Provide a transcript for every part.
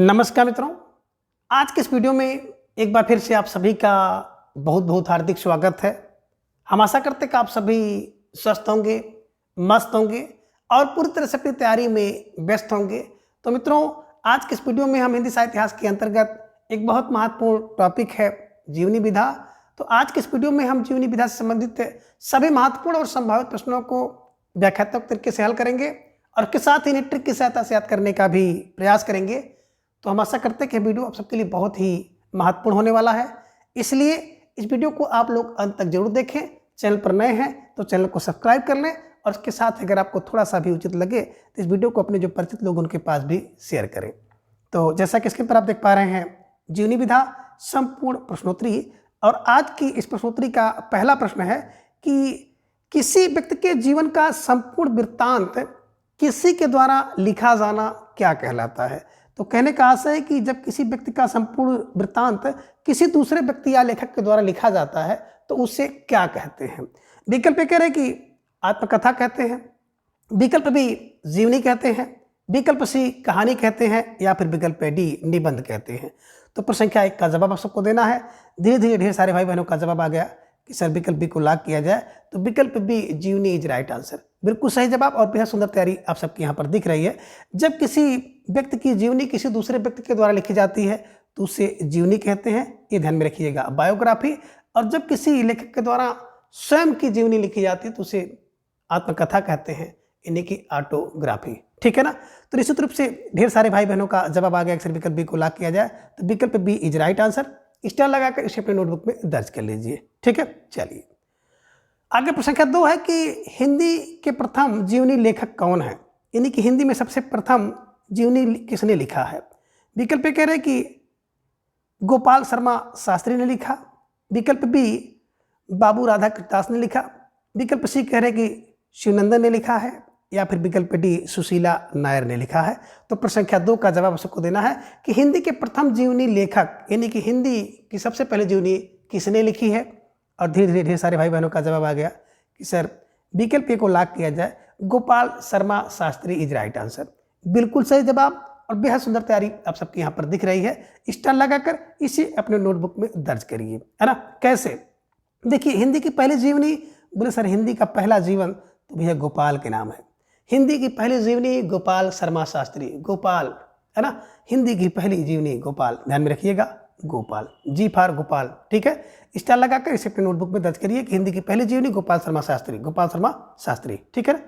नमस्कार मित्रों, आज के इस वीडियो में एक बार फिर से आप सभी का बहुत बहुत हार्दिक स्वागत है। हम आशा करते हैं कि आप सभी स्वस्थ होंगे, मस्त होंगे और पूरी तरह से अपनी तैयारी में व्यस्त होंगे। तो मित्रों, आज के इस वीडियो में हम हिंदी साहित्य इतिहास के अंतर्गत एक बहुत महत्वपूर्ण टॉपिक है जीवनी विधा। तो आज के इस वीडियो में हम जीवनी विधा से संबंधित सभी महत्वपूर्ण और संभावित प्रश्नों को व्याख्यात्मक तरीके से हल करेंगे और के साथ ही ट्रिक की सहायता से याद करने का भी प्रयास करेंगे। तो हम आशा करते हैं कि वीडियो आप सबके लिए बहुत ही महत्वपूर्ण होने वाला है, इसलिए इस वीडियो को आप लोग अंत तक जरूर देखें। चैनल पर नए हैं तो चैनल को सब्सक्राइब कर लें और इसके साथ अगर आपको थोड़ा सा भी उचित लगे तो इस वीडियो को अपने जो परिचित लोग उनके पास भी शेयर करें। तो जैसा कि स्क्रीन पर आप देख पा रहे हैं, जीवनी विधा संपूर्ण प्रश्नोत्तरी, और आज की इस प्रश्नोत्तरी का पहला प्रश्न है कि किसी व्यक्ति के जीवन का संपूर्ण वृत्तांत किसी के द्वारा लिखा जाना क्या कहलाता है। तो कहने का आशय है कि जब किसी व्यक्ति का संपूर्ण वृत्तांत किसी दूसरे व्यक्ति या लेखक के द्वारा लिखा जाता है तो उसे क्या कहते हैं। विकल्प कह रहे हैं कि आत्मकथा कहते हैं, विकल्प बी जीवनी कहते हैं, विकल्प सी कहानी कहते हैं, या फिर विकल्प डी निबंध कहते हैं। तो प्रश्न संख्या 1 का जवाब आप सबको देना है। धीरे धीरे ढेर सारे भाई बहनों का जवाब आ गया कि सर विकल्प बी को लॉक किया जाए, तो विकल्प बी जीवनी इज राइट आंसर, बिल्कुल सही जवाब और बेहद सुंदर तैयारी आप सबकी यहाँ पर दिख रही है। जब किसी व्यक्ति की जीवनी किसी दूसरे व्यक्ति के द्वारा लिखी जाती है तो उसे जीवनी कहते हैं, ये ध्यान में रखिएगा, बायोग्राफी। और जब किसी लेखक के द्वारा स्वयं की जीवनी लिखी जाती है तो उसे आत्मकथा कहते हैं, यानी कि ऑटोग्राफी। ठीक है ना। तो निश्चित रूप से ढेर सारे भाई बहनों का जवाब आ गया। अक्सर विकल्प बी को लॉक किया जाए तो विकल्प B is right answer. Star लगाकर इसे अपने नोटबुक में दर्ज कर लीजिए। ठीक है, चलिए आगे। प्रश्न संख्या 2 है कि हिंदी के प्रथम जीवनी लेखक कौन है, यानी कि हिंदी में सबसे प्रथम जीवनी किसने लिखा है। विकल्प कह रहे हैं कि गोपाल शर्मा शास्त्री ने लिखा, विकल्प बी बाबू राधा कृतदास ने लिखा, विकल्प सी कह रहे हैं कि शिवनंदन ने लिखा है, या फिर विकल्प डी सुशीला नायर ने लिखा है। तो प्रश्न संख्या 2 का जवाब सबको देना है कि हिंदी के प्रथम जीवनी लेखक, यानी कि हिंदी की सबसे पहले जीवनी किसने लिखी है। और धीरे धीरे ढेर सारे भाई बहनों का जवाब आ गया कि सर विकल्प ए को लॉक किया जाए, Gopal Sharma Shastri is right answer, बिल्कुल सही जवाब और बेहद सुंदर तैयारी आप सबके यहाँ पर दिख रही है। स्टार लगाकर इसे अपने नोटबुक में दर्ज करिए, है ना। कैसे, देखिए हिंदी की पहली जीवनी, बोले सर हिंदी का पहला जीवन तो भैया गोपाल के नाम है। हिंदी की पहली जीवनी गोपाल शर्मा शास्त्री, गोपाल, है ना। हिंदी की पहली जीवनी गोपाल, ध्यान में रखिएगा, गोपाल, जी फॉर गोपाल। ठीक है, स्टार लगाकर इसे अपने नोटबुक में दर्ज करिए कि हिंदी की पहली जीवनी गोपाल शर्मा शास्त्री, गोपाल शर्मा शास्त्री। ठीक है ना।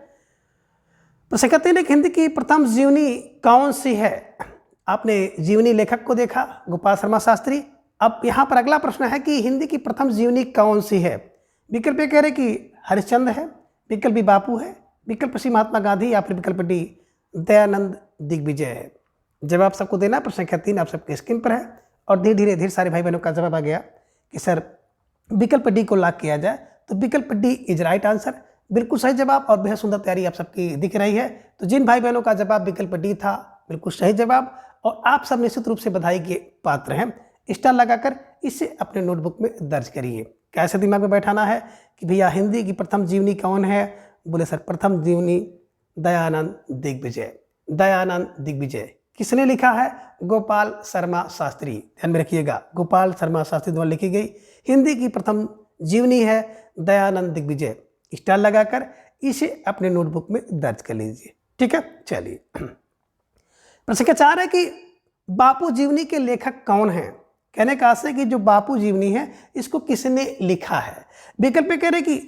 प्रश्न कहते हैं कि हिंदी की प्रथम जीवनी कौन सी है। आपने जीवनी लेखक को देखा, गोपाल शर्मा शास्त्री। अब यहाँ पर अगला प्रश्न है कि हिंदी की प्रथम जीवनी कौन सी है। विकल्प कह रहे कि हरिश्चंद्र है, विकल्प बी बापू है, विकल्प सी महात्मा गांधी, या फिर विकल्प डी दयानंद दिग्विजय है। जवाब सबको देना। प्रश्न संख्या 3 आप सबके स्क्रीन पर है और धीरे धीरे सारे भाई बहनों का जवाब आ गया कि सर विकल्प डी को लॉक किया जाए, तो विकल्प डी इज राइट आंसर, बिल्कुल सही जवाब और बेहद सुंदर तैयारी आप सबकी दिख रही है। तो जिन भाई बहनों का जवाब विकल्प डी था, बिल्कुल सही जवाब और आप सब निश्चित रूप से बधाई के पात्र हैं। स्टार लगाकर इसे अपने नोटबुक में दर्ज करिए। कैसे दिमाग में बैठाना है कि भैया हिंदी की प्रथम जीवनी कौन है। बोले सर प्रथम जीवनी दयानंद दिग्विजय, दयानंद दिग्विजय किसने लिखा है, गोपाल शर्मा शास्त्री। ध्यान में रखिएगा, गोपाल शर्मा शास्त्री द्वारा लिखी गई हिंदी की प्रथम जीवनी है दयानंद दिग्विजय। स्टार लगाकर इसे अपने नोटबुक में दर्ज कर लीजिए। ठीक है, चलिए। प्रश्न संख्या 4 है कि बापू जीवनी के लेखक कौन हैं। कहने का आशय कि जो बापू जीवनी है इसको किसने लिखा है। विकल्प कह रहे कि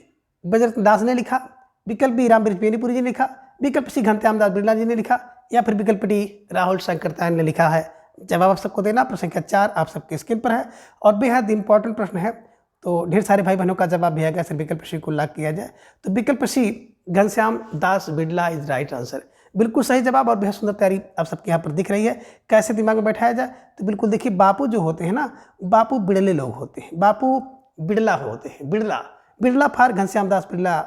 बजरंग दास ने लिखा, विकल्प बी रामवृक्ष बेनीपुरी जी ने लिखा, विकल्प सी घनश्याम दास बिरला जी ने लिखा, या फिर विकल्प डी राहुल शंकरतान ने लिखा है। जवाब आप सबको देना। प्रश्न संख्या 4 आप सबके स्क्रीन पर है और बेहद इंपॉर्टेंट प्रश्न है, तो ढेर सारे भाई बहनों का जवाब भी आ गया। सर विकल्प सी को लॉक किया जाए, तो विकल्प सी Ghanshyam Das Birla is right answer, बिल्कुल सही जवाब और बेहद सुंदर तैयारी आप सबके यहाँ पर दिख रही है। कैसे दिमाग में बैठाया जाए, तो बिल्कुल देखिए बापू जो होते हैं ना, बापू बिड़ले लोग होते हैं, बापू बिड़ला होते हैं, बिड़ला, बिड़ला फॉर घनश्याम दास बिरला,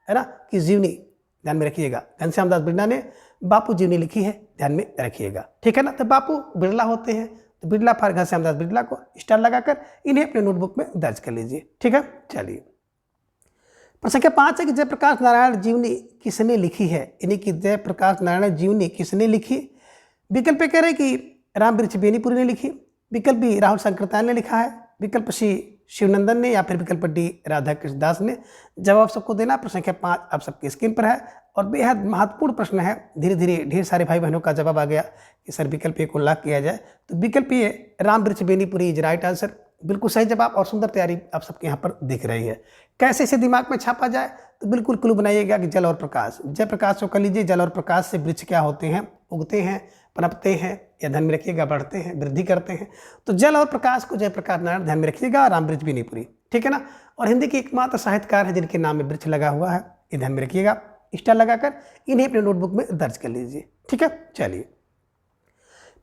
है ना, की जीवनी। ध्यान में रखिएगा, घनश्याम दास बिरला ने बापू जीवनी लिखी है, ध्यान में रखिएगा। ठीक है ना। तो बापू बिड़ला होते हैं, तो बिरला फॉर घनश्याम दास बिरला को स्टार लगाकर इन्हें अपने नोटबुक में दर्ज कर लीजिए। ठीक है, चलिए। प्रश्न संख्या 5 है कि जयप्रकाश नारायण जीवनी किसने लिखी है, यानी कि जयप्रकाश नारायण जीवनी किसने लिखी। विकल्प कह रहे कि राम वृक्ष बेनीपुरी ने लिखी, विकल्प बी राहुल संकृतान ने लिखा है, विकल्प सी शिवनंदन ने, या फिर विकल्प डी राधा कृष्ण दास ने। जवाब सबको देना। प्रश्न संख्या 5 आप सबकी स्क्रीन पर है और बेहद महत्वपूर्ण प्रश्न है। धीरे धीरे ढेर सारे भाई बहनों का जवाब आ गया कि सर विकल्प ए को लॉक किया जाए, तो विकल्प ए राम वृक्ष बेनीपुरी इज राइट आंसर, बिल्कुल सही जवाब और सुंदर तैयारी आप सबके यहाँ पर दिख रही है। कैसे इसे दिमाग में छापा जाए, तो बिल्कुल क्लू बनाइएगा कि जल और प्रकाश। जय प्रकाश को कर लीजिए, जल और प्रकाश से वृक्ष क्या होते हैं, उगते हैं, पनपते हैं, या ध्यान में रखिएगा बढ़ते हैं, वृद्धि करते हैं। तो जल और प्रकाश को जयप्रकाश नारायण ध्यान में रखिएगा, राम वृक्ष बेनीपुरी, ठीक है ना। और हिंदी के एकमात्र साहित्यकार है जिनके नाम में वृक्ष लगा हुआ है, ये ध्यान में रखिएगा। स्टार लगाकर इन्हें अपने नोटबुक में दर्ज कर लीजिए, ठीक है। चलिए,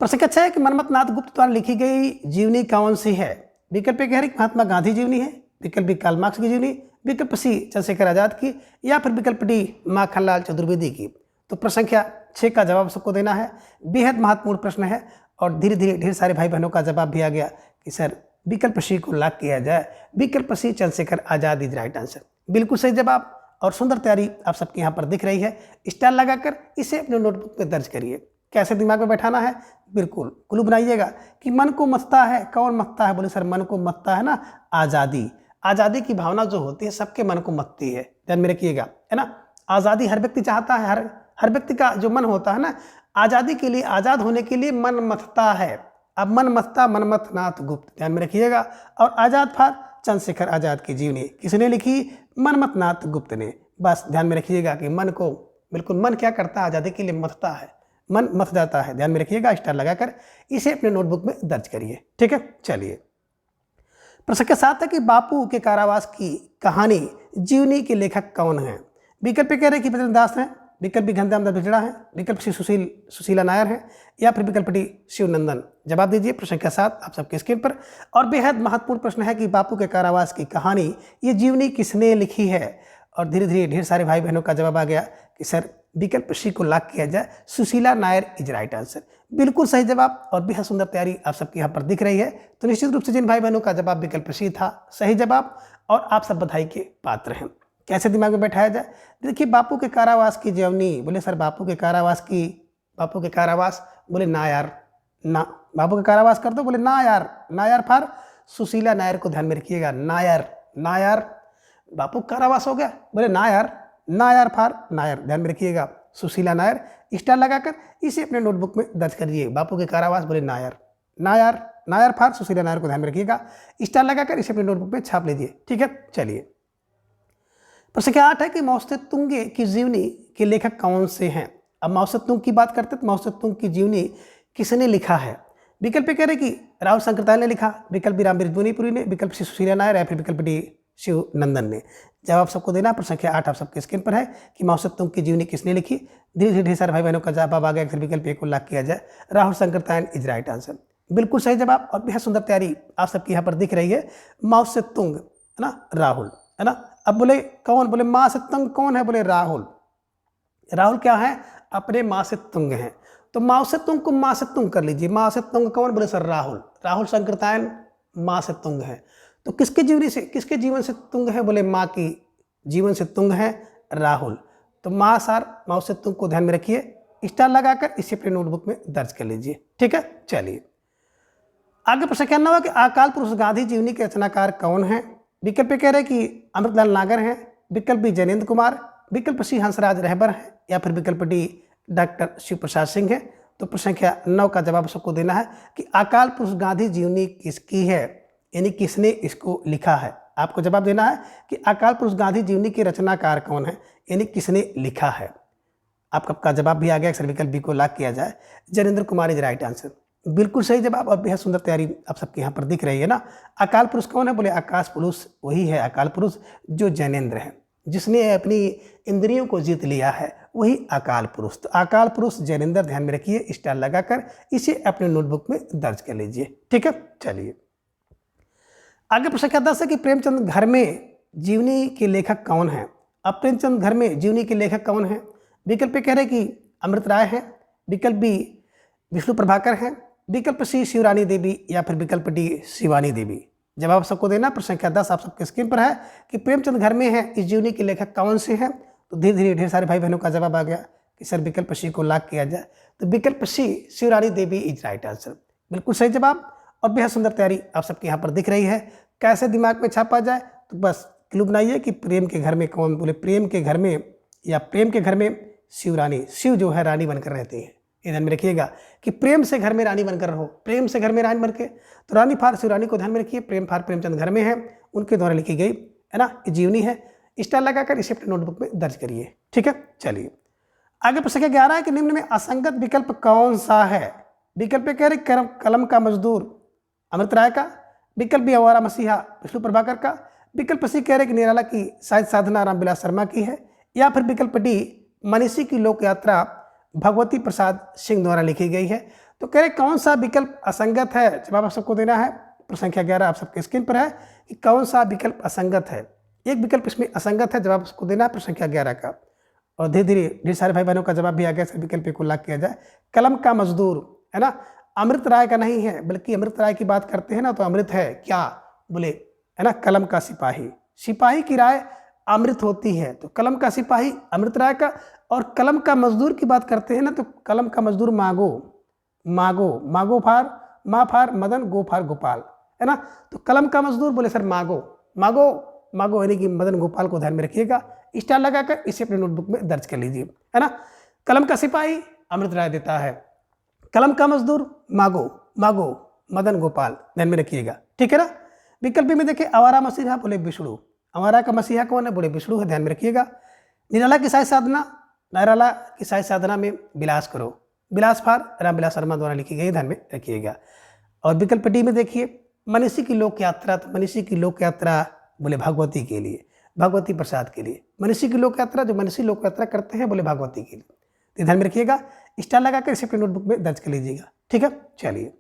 प्रश्न अच्छा है कि मनमथ नाथ गुप्त द्वारा लिखी गई जीवनी कौन सी है। विकल्प कह रही महात्मा गांधी जीवनी है, विकल्प बी कार्ल मार्क्स की जीवनी, विकल्प सी चंद्रशेखर आजाद की, या फिर विकल्प डी माखनलाल चतुर्वेदी की। तो प्रश्न संख्या 6 का जवाब सबको देना है। बेहद महत्वपूर्ण प्रश्न है और धीरे धीरे ढेर सारे भाई बहनों का जवाब भी आ गया कि सर विकल्प सी को लॉक किया जाए, विकल्प सी Chandrashekhar Azad is right answer, बिल्कुल सही जवाब और सुंदर तैयारी आप सबके यहाँ पर दिख रही है। स्टार लगाकर इसे अपने नोटबुक में दर्ज करिए। कैसे दिमाग में बैठाना है, बिल्कुल क्लू बनाइएगा कि मन को मथता है, कौन मथता है, बोले सर मन को मथता है ना आज़ादी। आज़ादी की भावना जो होती है सबके मन को मथती है, ध्यान में रखिएगा, है ना। आज़ादी हर व्यक्ति चाहता है, हर व्यक्ति का जो मन होता है ना, आज़ादी के लिए, आज़ाद होने के लिए मन मथता है। अब मन मथता मनमथ नाथ गुप्त, ध्यान में रखिएगा। और आज़ाद फार चंद्रशेखर आजाद की जीवनी किसने लिखी, मनमथ नाथ गुप्त ने। बस ध्यान में रखिएगा कि मन को, बिल्कुल मन क्या करता है, आज़ादी के लिए मथता है, मन मथ जाता है, ध्यान में रखिएगा। स्टार लगाकर इसे अपने नोटबुक में दर्ज करिए, ठीक है। चलिए, प्रश्न के साथ है कि बापू के कारावास की कहानी जीवनी के लेखक कौन है। विकल्प कह रहे कि बद्रीनाथ दास हैं, विकल्प बी घनश्याम दास बिछड़ा है, विकल्प सी सुशीला नायर है, या फिर विकल्प डी शिवनंदन। जवाब दीजिए। प्रश्न के साथ आप सबके स्क्रीन पर और बेहद महत्वपूर्ण प्रश्न है कि बापू के कारावास की कहानी ये जीवनी किसने लिखी है। और धीरे धीरे ढेर सारे भाई बहनों का जवाब आ गया कि सर विकल्प सी को लॉक किया जाए, Sushila Nair is right answer, बिल्कुल सही जवाब और बेहद सुंदर तैयारी आप सबके यहाँ पर दिख रही है। तो निश्चित रूप से जिन भाई बहनों का जवाब विकल्प सी था सही जवाब और आप सब बधाई के पात्र हैं। कैसे दिमाग में बैठाया जाए, देखिए बापू के कारावास की जीवनी, बोले सर बापू के कारावास, बोले ना यार ना, बापू के कारावास कर दो, बोले ना यार, नायर फार सुशीला नायर को ध्यान में रखिएगा, नायर बापू कारावास हो गया, बोले नायर फार नायर, ध्यान में रखिएगा, सुशीला नायर। स्टार लगाकर इसे अपने नोटबुक में दर्ज करिए। बापू के कारावास, बोले नायर फार सुशीला नायर को ध्यान में रखिएगा। स्टार लगाकर इसे अपने नोटबुक में छाप लीजिए, ठीक है। चलिए, प्रश्न संख्या 8 है कि माओ सेतुंग की जीवनी के लेखक कौन से हैं। अब माओ सेतुंग की बात करते हैं तो माओ सेतुंग की जीवनी किसने लिखा है। विकल्प कह रहे कि राहुल संकृताल ने लिखा, विकल्प बी राम वृक्ष बेनीपुरी ने, विकल्प सी सुशीला नायर, या फिर विकल्प डी शिवनंदन ने। जवाब सबको देना। प्रश्न संख्या 8 आप सबके स्क्रीन पर है कि माओ सेतुंग की जीवनी किसने लिखी। धीरे धीरे ढेर सारे भाई बहनों का जवाब आ गया, फिर विकल्प ए को लॉक किया जाए, राहुल संकृताल इज राइट आंसर, बिल्कुल सही जवाब और बेहद सुंदर तैयारी आप सबकी यहाँ पर दिख रही है। माओ सेतुंग है ना, राहुल है ना। अब बोले कौन, बोले माँ से तंग कौन है, बोले राहुल। राहुल क्या है, अपने माँ से तुंग हैं, तो माँ से तुंग को माँ से तुंग कर लीजिए। माँ से तुंग कौन, बोले सर राहुल संकृतायन माँ से तुंग है। तो किसके जीवन से तुंग है, बोले माँ की जीवन से तुंग है राहुल। तो माँ से तुंग को ध्यान में रखिए। स्टार लगाकर इसे अपने नोटबुक में दर्ज कर लीजिए, ठीक है। चलिए, आगे प्रश्न क्या हुआ कि अकाल पुरुष गांधी जीवनी के रचनाकार कौन है। विकल्प कह रहे कि अमृतलाल नागर हैं, विकल्प बी जैनेन्द्र कुमार, विकल्प सी हंसराज रहबर है, या फिर विकल्प डी डॉक्टर शिव प्रसाद सिंह है। तो प्रश्न संख्या 9 का जवाब सबको देना है कि अकाल पुरुष गांधी जीवनी किसकी है, यानी किसने इसको लिखा है। आपको जवाब देना है कि अकाल पुरुष गांधी जीवनी के रचनाकार कौन है, यानी किसने लिखा है। आपका जवाब भी आ गया, सर विकल्प बी को लॉक किया जाए, Jainendra Kumar is right answer, बिल्कुल सही जवाब और बेहद सुंदर तैयारी आप सबके यहाँ पर दिख रही है ना। अकाल पुरुष कौन है, बोले आकाश पुरुष वही है अकाल पुरुष जो जैनेन्द्र है, जिसने अपनी इंद्रियों को जीत लिया है, वही अकाल पुरुष। तो अकाल पुरुष जैनेन्द्र, ध्यान में रखिए। स्टार लगाकर इसे अपने नोटबुक में दर्ज कर लीजिए, ठीक है। चलिए, आगे प्रश्न क्या 10 है कि प्रेमचंद घर में जीवनी के लेखक कौन है। अब प्रेमचंद घर में जीवनी के लेखक कौन है। विकल्प कह रहे कि अमृत राय है, विकल्प बी विष्णु प्रभाकर हैं, विकल्प सी शिवरानी देवी, या फिर विकल्प डी शिवानी देवी। जवाब सबको देना। प्रश्न संख्या 10 आप सबके स्क्रीन पर है कि प्रेमचंद घर में है इस जीवनी के लेखक कौन से हैं। तो धीरे धीरे ढेर सारे भाई बहनों का जवाब आ गया कि सर विकल्प सी को लॉक किया जाए, तो विकल्प सी शिवरानी देवी इज राइट आंसर, बिल्कुल सही जवाब। और बेहद सुंदर तैयारी आप सबके यहाँ पर दिख रही है। कैसे दिमाग में छापा जाए, तो बस क्लू बनाइए कि प्रेम के घर में कौन, बोले प्रेम के घर में या प्रेम के घर में शिवरानी, शिव जो है रानी बनकर रहती है। ये ध्यान में रखिएगा कि प्रेम से घर में रानी बनकर रहो, प्रेम से घर में रानी बनकर, तो रानी फार शिवरानी को ध्यान में रखिए। प्रेम फार प्रेमचंद घर में है, उनके द्वारा लिखी गई है ना, जीवनी है। स्टार लगाकर इसे अपने नोटबुक में दर्ज करिए, ठीक है। चलिए आगे प्रश्न 11 है कि निम्न में असंगत विकल्प कौन सा है। विकल्प कह रहे कलम का मजदूर अमृत राय का, विकल्प बी आवारा मसीहा विष्णु प्रभाकर का, विकल्प सी कह रहे कि निराला की शायद साधना रामविलास शर्मा की है, या फिर विकल्प डी मनीषी की लोक यात्रा भगवती प्रसाद सिंह द्वारा लिखी गई है। तो कह रहे कौन सा विकल्प असंगत है, जवाब आप सबको देना है। प्रश्न संख्या 11 आप सबके स्क्रीन पर है कि कौन सा विकल्प असंगत है। एक विकल्प इसमें असंगत है, जवाब उसको देना है प्रश्न संख्या 11 का। और धीरे धीरे ढेर सारे भाई बहनों का जवाब भी आ गया, सर विकल्प को लॉक किया जाए। कलम का मजदूर है ना, अमृत राय का नहीं है, बल्कि अमृत राय की बात करते हैं ना तो अमृत है क्या, बोले है ना कलम का सिपाही, सिपाही की राय अमृत होती है, तो कलम का सिपाही अमृत राय का। और कलम का मजदूर की बात करते हैं ना तो कलम का मजदूर मागो, मागो, मागो फार मा फार मदन, गो फार गोपाल, है ना। तो कलम का मजदूर बोले सर मागो, मागो, मागो यानी कि मदन गोपाल को ध्यान में रखिएगा। स्टार लगाकर इसे अपने नोटबुक में दर्ज कर लीजिए, है ना। कलम का सिपाही अमृत राय देता है, कलम का मजदूर मागो, मागो मदन गोपाल, ध्यान में रखिएगा, ठीक है ना। विकल्प में देखिए आवारा मसीहा बोले विष्णु, आवारा का मसीहा कौन है, बोले विष्णु है, ध्यान में रखिएगा। निराला की साहित्य साधना, निराला की साहित्य साधना में विलास करो, विलास फार रामविलास शर्मा द्वारा लिखी गई, ध्यान में रखिएगा। और विकल्प डी में देखिए मनीषी की लोक यात्रा, तो मनीषी की लोक यात्रा बोले भगवती के लिए, भगवती प्रसाद के लिए। मनीषी की लोक यात्रा, जो मनीषी लोक यात्रा करते हैं बोले भगवती के लिए, तो ध्यान में रखिएगा। स्टार लगाकर इसे अपने नोटबुक में दर्ज कर लीजिएगा, ठीक है। चलिए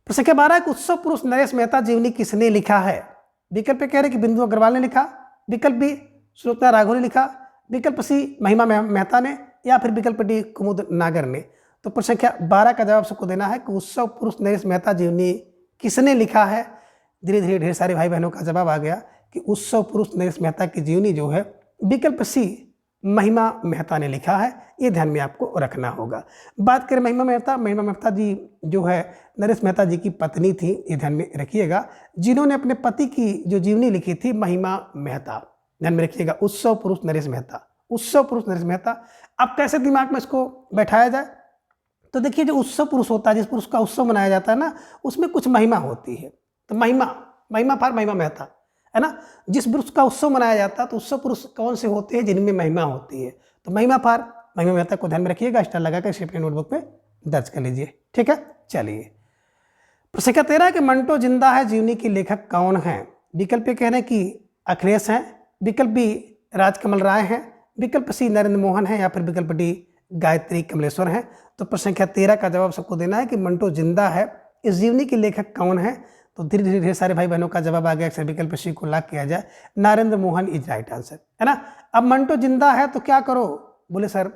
प्रश्न संख्या 12 कि उत्सव पुरुष नरेश मेहता जीवनी किसने लिखा है। विकल्प कह रहे कि बिंदु अग्रवाल ने लिखा, विकल्प बी सुलोचना राघव ने लिखा, विकल्प सी महिमा मेहता ने, या फिर विकल्प डी कुमुद नागर ने। तो प्रश्न संख्या 12 का जवाब सबको देना है कि उत्सव पुरुष नरेश मेहता जीवनी किसने लिखा है। धीरे धीरे ढेर सारे भाई बहनों का जवाब आ गया कि उत्सव पुरुष नरेश मेहता की जीवनी जो है विकल्प सी महिमा मेहता ने लिखा है। ये ध्यान में आपको रखना होगा। बात करें महिमा मेहता जी जो है नरेश मेहता जी की पत्नी थी, ये ध्यान में रखिएगा, जिन्होंने अपने पति की जो जीवनी लिखी थी महिमा मेहता, ध्यान में रखिएगा। उत्सव पुरुष नरेश मेहता, उत्सव पुरुष नरेश मेहता। अब कैसे दिमाग में इसको बैठाया जाए, तो देखिए जो उत्सव पुरुष होता है, जिस पुरुष का उत्सव मनाया जाता है ना, उसमें कुछ महिमा होती है। तो महिमा फार महिमा मेहता, है ना। जिस पुरुष का उत्सव मनाया जाता है तो उत्सव पुरुष कौन से होते हैं, जिनमें महिमा होती है, तो महिमा फार महिमा मेहता को ध्यान में रखिएगा। स्टार लगाकर इसे अपने नोटबुक में दर्ज कर लीजिए, ठीक है। चलिए प्रश्न संख्या 13 कि मंटो जिंदा है जीवनी के लेखक कौन है। विकल्प कह रहे हैं कि अखिलेश हैं, विकल्प बी राजकमल राय हैं, विकल्प सी नरेंद्र मोहन है, या फिर विकल्प डी गायत्री कमलेश्वर हैं। तो प्रश्न संख्या 13 का जवाब सबको देना है कि मंटो जिंदा है, इस जीवनी के लेखक कौन है। तो धीरे धीरे ढेर सारे भाई बहनों का जवाब आ गया, अक्सर विकल्प सी को लॉक किया जाए, Narendra Mohan is right answer, है ना। अब मंटो जिंदा है तो क्या करो, बोले सर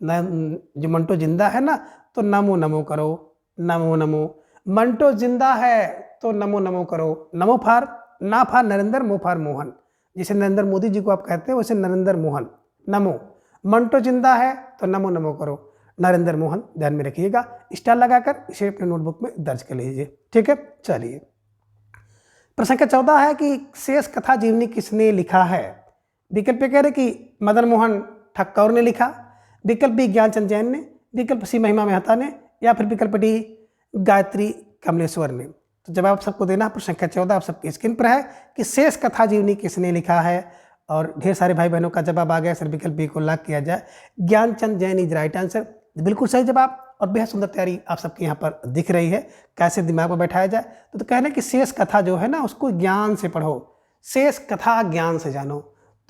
जो मंटो जिंदा है ना तो नमो नमो करो, नमो नमो। मंटो जिंदा है तो नमो नमो करो, नमो फार ना फार नरेंद्र, मो फार मोहन, जैसे नरेंद्र मोदी जी को आप कहते हैं वैसे नरेंद्र मोहन, नमो। मंटो जिंदा है तो नमो नमो करो, नरेंद्र मोहन, ध्यान में रखिएगा। स्टार लगाकर इसे अपने नोटबुक में दर्ज कर लीजिए, ठीक है। चलिए प्रश्न संख्या 14 है कि शेष कथा जीवनी किसने लिखा है। विकल्प कह रहे कि मदन मोहन ठक्कर ने लिखा, विकल्प बी ज्ञानचंद जैन ने, विकल्प सी महिमा मेहता ने, या फिर विकल्प डी गायत्री कमलेश्वर ने। तो जवाब सबको देना। प्रश्न संख्या 14 आप सबकी स्क्रीन पर है कि शेष कथा जीवनी किसने लिखा है। और ढेर सारे भाई बहनों का जवाब आ गया, सर विकल्प बी को लॉक किया जाए, Gyanchand Jain is right answer, बिल्कुल सही जवाब। और बेहद सुंदर तैयारी आप सबके यहाँ पर दिख रही है, कैसे दिमाग में बैठाया जाए। तो कहना कि शेष कथा जो है ना उसको ज्ञान से पढ़ो, शेष कथा ज्ञान से जानो।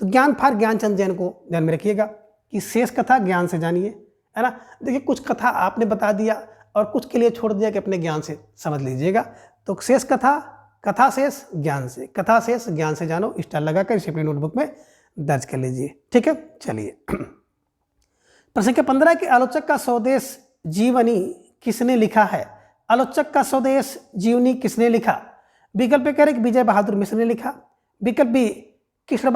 तो ज्ञान फार ज्ञानचंद जैन को ध्यान में रखिएगा कि शेष कथा ज्ञान से जानिए, है ना। देखिए कुछ कथा आपने बता दिया और कुछ के लिए छोड़ दिया कि अपने ज्ञान से समझ लीजिएगा। तो शेष कथा, कथा शेष ज्ञान से, कथा शेष ज्ञान से जानो। स्टार लगाकर इसे अपनी नोटबुक में दर्ज कर लीजिए, ठीक है। चलिए प्रश्न संख्या 15 के आलोचक का स्वदेश जीवनी किसने लिखा है। आलोचक का स्वदेश जीवनी किसने लिखा। विकल्प कह रहे कि विजय बहादुर मिश्र ने लिखा, विकल्प बी कृष्ण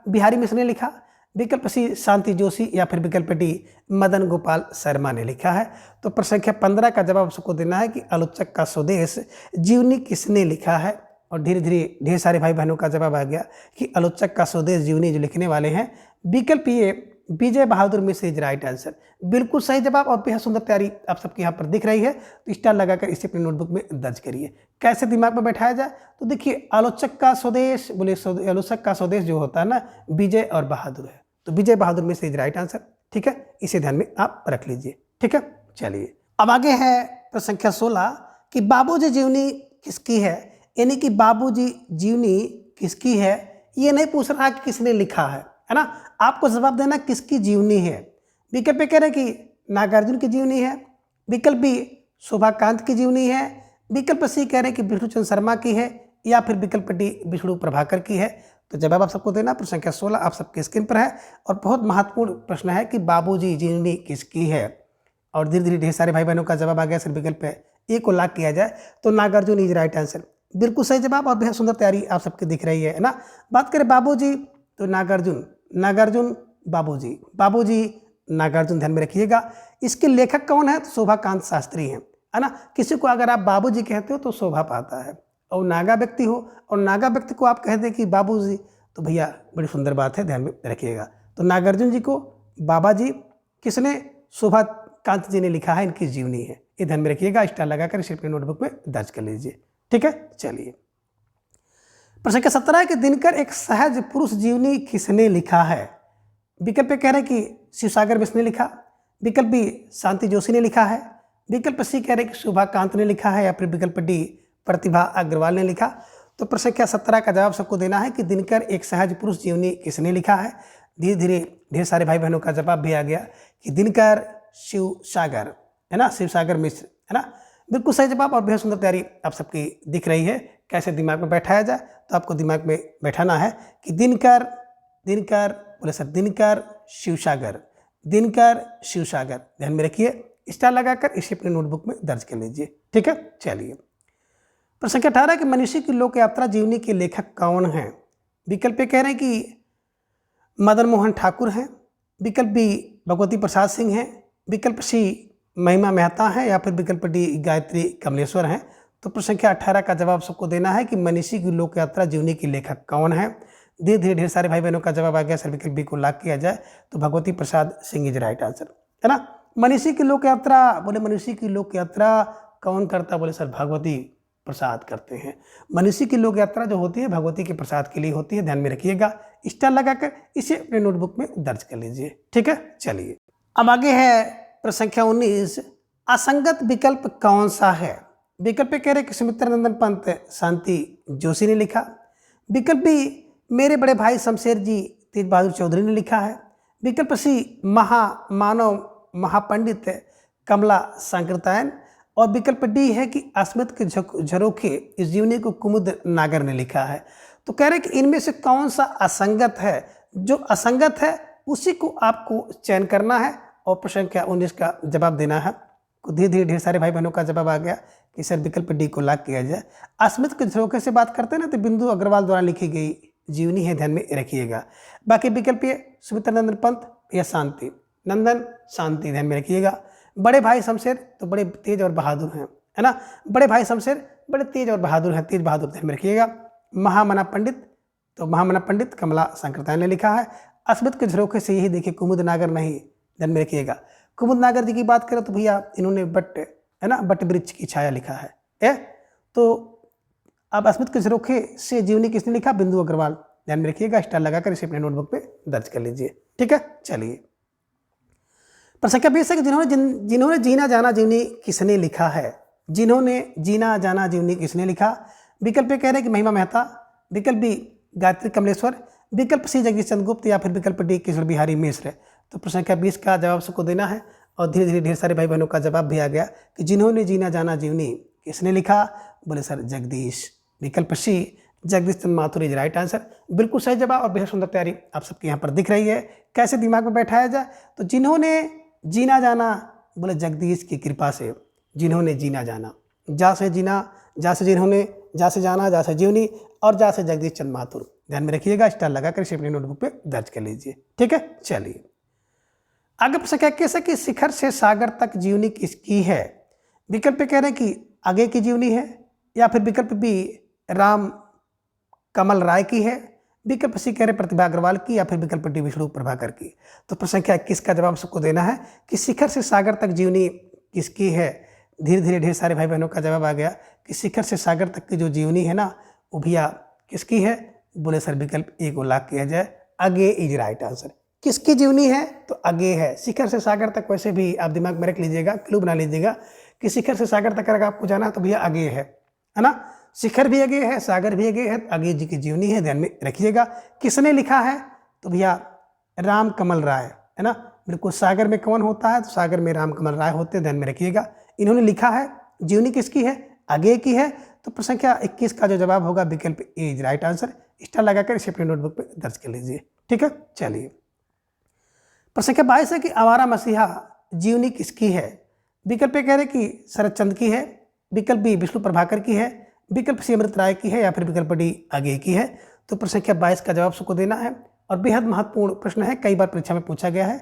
बिहारी मिश्र ने लिखा, विकल्प सी शांति जोशी या फिर विकल्प डी मदन गोपाल शर्मा ने लिखा है। तो प्रश्न संख्या 15 का जवाब सबको देना है कि आलोचक का स्वदेश जीवनी किसने लिखा है। और धीरे धीरे ढेर सारे भाई बहनों का जवाब आ गया कि आलोचक का स्वदेश जीवनी जो लिखने वाले हैं विकल्प ये विजय बहादुर मिश्र इज राइट आंसर। बिल्कुल सही जवाब और बेहद सुंदर तैयारी आप सबके यहाँ पर दिख रही है। तो स्टार लगाकर इसे अपनी नोटबुक में दर्ज करिए। कैसे दिमाग में बैठाया जाए, तो देखिए आलोचक का स्वदेश बोले आलोचक का स्वदेश जो होता है ना विजय और बहादुर है, तो विजय बहादुर मिश्र इज राइट आंसर। ठीक है, इसे ध्यान में आप रख लीजिए। ठीक है, चलिए अब आगे है प्रश्न संख्या 16 कि बाबूजी जीवनी किसकी है। यानी कि बाबूजी जीवनी किसकी है, ये नहीं पूछ रहा कि किसने लिखा है ना, आपको जवाब देना किसकी जीवनी है। विकल्प कह रहे कि नागार्जुन की जीवनी है, विकल्प बी शोभाकांत की जीवनी है, विकल्प सी कह रहे हैं कि विष्णुचंद्र शर्मा की है, या फिर विकल्प डी विष्णु प्रभाकर की है। तो जवाब आप सबको देना प्रश्न संख्या 16 आप सबके स्क्रीन पर है। और बहुत महत्वपूर्ण प्रश्न है कि बाबूजी जीवनी किसकी है। और धीरे धीरे ढेर सारे भाई बहनों का जवाब आ गया। सर विकल्प ए को लॉक किया जाए तो नागार्जुन इज राइट आंसर। बिल्कुल सही जवाब और बेहद सुंदर तैयारी आप सबके दिख रही है ना। बात करें बाबूजी तो नागार्जुन बाबूजी नागार्जुन, ध्यान में रखिएगा। इसके लेखक कौन है, तो शोभाकांत शास्त्री हैं, है ना। किसी को अगर आप बाबूजी कहते हो तो शोभा पाता है, और नागा व्यक्ति हो और नागा व्यक्ति को आप कह दें कि बाबूजी, तो भैया बड़ी सुंदर बात है, ध्यान में रखिएगा। तो नागार्जुन जी को बाबा जी किसने, शोभाकांत जी ने लिखा है, इनकी जीवनी है, ये ध्यान में रखिएगा। स्टार लगाकर इसे अपनी नोटबुक में दर्ज कर लीजिए। ठीक है, चलिए प्रश्न संख्या 17 कि दिनकर एक सहज पुरुष जीवनी किसने लिखा है। विकल्प कह रहे हैं कि शिवसागर मिश्र ने लिखा, विकल्प बी शांति जोशी ने लिखा है, विकल्प सी कह रहे हैं कि शोभाकांत ने लिखा है, या फिर विकल्प डी प्रतिभा अग्रवाल ने लिखा। तो प्रश्न संख्या 17 का जवाब सबको देना है कि दिनकर एक सहज पुरुष जीवनी किसने लिखा है। धीरे धीरे ढेर सारे भाई बहनों का जवाब भी आ गया कि दिनकर शिवसागर, है ना, शिवसागर मिश्र, है ना। बिल्कुल सही जवाब और बेहद सुंदर तैयारी आप सबकी दिख रही है। कैसे दिमाग में बैठाया जाए, तो आपको दिमाग में बैठाना है कि दिनकर बोले सर दिनकर शिवसागर, ध्यान में रखिए। स्टार लगाकर इसे अपने नोटबुक में दर्ज कर लीजिए। ठीक है, चलिए प्रश्न संख्या 18 कि मनीषी की लोक यात्रा जीवनी के लेखक कौन हैं। विकल्प कह रहे हैं कि मदन मोहन ठाकुर हैं, विकल्प बी भगवती प्रसाद सिंह हैं, विकल्प सी महिमा मेहता है, या फिर विकल्प डी गायत्री कमलेश्वर हैं। तो प्रश्न संख्या 18 का जवाब सबको देना है कि मनीषी की लोक यात्रा जीवनी के लेखक कौन है। धीरे धीरे ढेर सारे भाई बहनों का जवाब आ गया। सर विकल्प बी को लॉक किया जाए तो Bhagwati Prasad Singh is right answer, है ना। मनीषी की लोक यात्रा, बोले मनीषी की लोक यात्रा कौन करता, बोले सर भगवती प्रसाद करते हैं। मनीषी की लोक यात्रा जो होती है भगवती के प्रसाद के लिए होती है, ध्यान में रखिएगा। स्टार लगाकर इसे अपने नोटबुक में दर्ज कर लीजिए। ठीक है, चलिए अब आगे है प्रश्न संख्या 19 असंगत विकल्प कौन सा है। विकल्प कह रहे कि सुमित्रा नंदन पंत शांति जोशी ने लिखा, विकल्प बी मेरे बड़े भाई शमशेर जी तेज बहादुर चौधरी ने लिखा है, विकल्प सी मानव महापंडित कमला संकृतायन, और विकल्प डी है कि अस्मित के झरोखे इस जीवनी को कुमुद नागर ने लिखा है। तो कह रहे कि इनमें से कौन सा असंगत है। जो असंगत है उसी को आपको चयन करना है और प्रश्न संख्या 19 का जवाब देना है। धीरे धीरे ढेर सारे भाई बहनों का जवाब आ गया कि सर विकल्प डी को लॉक किया जाए। अस्मित के झरोखे से बात करते हैं ना, तो बिंदु अग्रवाल द्वारा लिखी गई जीवनी है, ध्यान में रखिएगा। बाकी विकल्प ये सुमित्रा नंदन पंत या शांति नंदन शांति, ध्यान में रखिएगा। बड़े भाई शमशेर तो बड़े तेज और बहादुर हैं, है ना। बड़े भाई शमशेर बड़े तेज और बहादुर हैं, तेज बहादुर, ध्यान में रखिएगा। महामना पंडित कमला संकृतायन ने लिखा है। अस्मित के झरोखे से यही देखिए कुमुद नागर नहीं, ध्यान में रखिएगा। कुमुद नागर जी की बात करें तो भैया इन्होंने बट वृक्ष की छाया लिखा है। तो अब अस्मित के झरोखे से जीवनी किसने लिखा, बिंदु अग्रवाल, ध्यान में रखिएगा। स्टार लगाकर इसे अपने नोटबुक पे दर्ज कर लीजिए। ठीक है, चलिए प्रश्न संख्या 20 है कि जिन्होंने जीना जाना जीवनी किसने लिखा है। जिन्होंने जीना जाना जीवनी किसने लिखा। विकल्प कह रहे हैं कि महिमा मेहता, विकल्प बी गायत्री कमलेश्वर, विकल्प सी जगदीश चंद्र गुप्त, या फिर विकल्प डी किशोर बिहारी मिश्र। तो प्रश्न संख्या 20 का जवाब सबको देना है। और धीरे धीरे ढेर सारे भाई बहनों का जवाब भी आ गया कि जिन्होंने जीना जाना जीवनी किसने लिखा, बोले सर जगदीश, विकल्प सी जगदीश चंद्र माथुर इज राइट आंसर। बिल्कुल सही जवाब और बेहद सुंदर तैयारी आप सबके यहाँ पर दिख रही है। कैसे दिमाग में बैठाया जाए, तो जिन्होंने जीना जाना, बोले जगदीश की कृपा से जिन्होंने जीना जाना, जा से जीना, जा से जिन्होंने, जा से जाना, जा से जीवनी, और जा से जगदीश चंद्र माथुर, ध्यान में रखिएगा, स्टार लगाकर इसे अपनी नोटबुक पे दर्ज कर लीजिए। ठीक है, चलिए आगे प्रश्न क्या कैसे कि शिखर से सागर तक जीवनी किसकी है। विकल्प पे कह रहे हैं कि आगे की जीवनी है, या फिर विकल्प बी राम कमल राय की है, विकल्प सी कह रहे प्रतिभा अग्रवाल की, या फिर विकल्प डी विष्णु प्रभाकर की। तो प्रश्न क्या 21 का जवाब सबको देना है कि शिखर से सागर तक जीवनी किसकी है। धीरे धीरे ढेर सारे भाई बहनों का जवाब आ गया कि शिखर से सागर तक की जो जीवनी है ना वो भैया किसकी है। बोले सर विकल्प ए को लॉक किया जाए, आगे इज राइट आंसर। किसकी जीवनी है तो आगे है। शिखर से सागर तक वैसे भी आप दिमाग में रख लीजिएगा, क्लू बना लीजिएगा कि शिखर से सागर तक अगर आपको जाना तो भैया आगे है ना। शिखर भी आगे है, सागर भी आगे है, आगे जी की जीवनी है, ध्यान में रखिएगा। किसने लिखा है तो भैया राम कमल राय है ना। बिल्कुल, सागर में कौन होता है तो सागर में राम कमल राय होते हैं, ध्यान में रखिएगा। इन्होंने लिखा है। जीवनी किसकी है, आगे की है। तो प्रश्न संख्या 21 का जो जवाब होगा विकल्प ए इज राइट आंसर। स्टार लगाकर इसे अपनी नोटबुक पे दर्ज कर लीजिए। ठीक है, चलिए प्रश्न संख्या 22 है कि आवारा मसीहा जीवनी किसकी है। विकल्प ए कह रहे कि शरद चंद्र की है, विकल्प बी विष्णु प्रभाकर की है, विकल्प सी अमृत राय की है, या फिर विकल्प डी आगे की है। तो प्रश्न संख्या 22 का जवाब सबको देना है और बेहद महत्वपूर्ण प्रश्न है, कई बार परीक्षा में पूछा गया है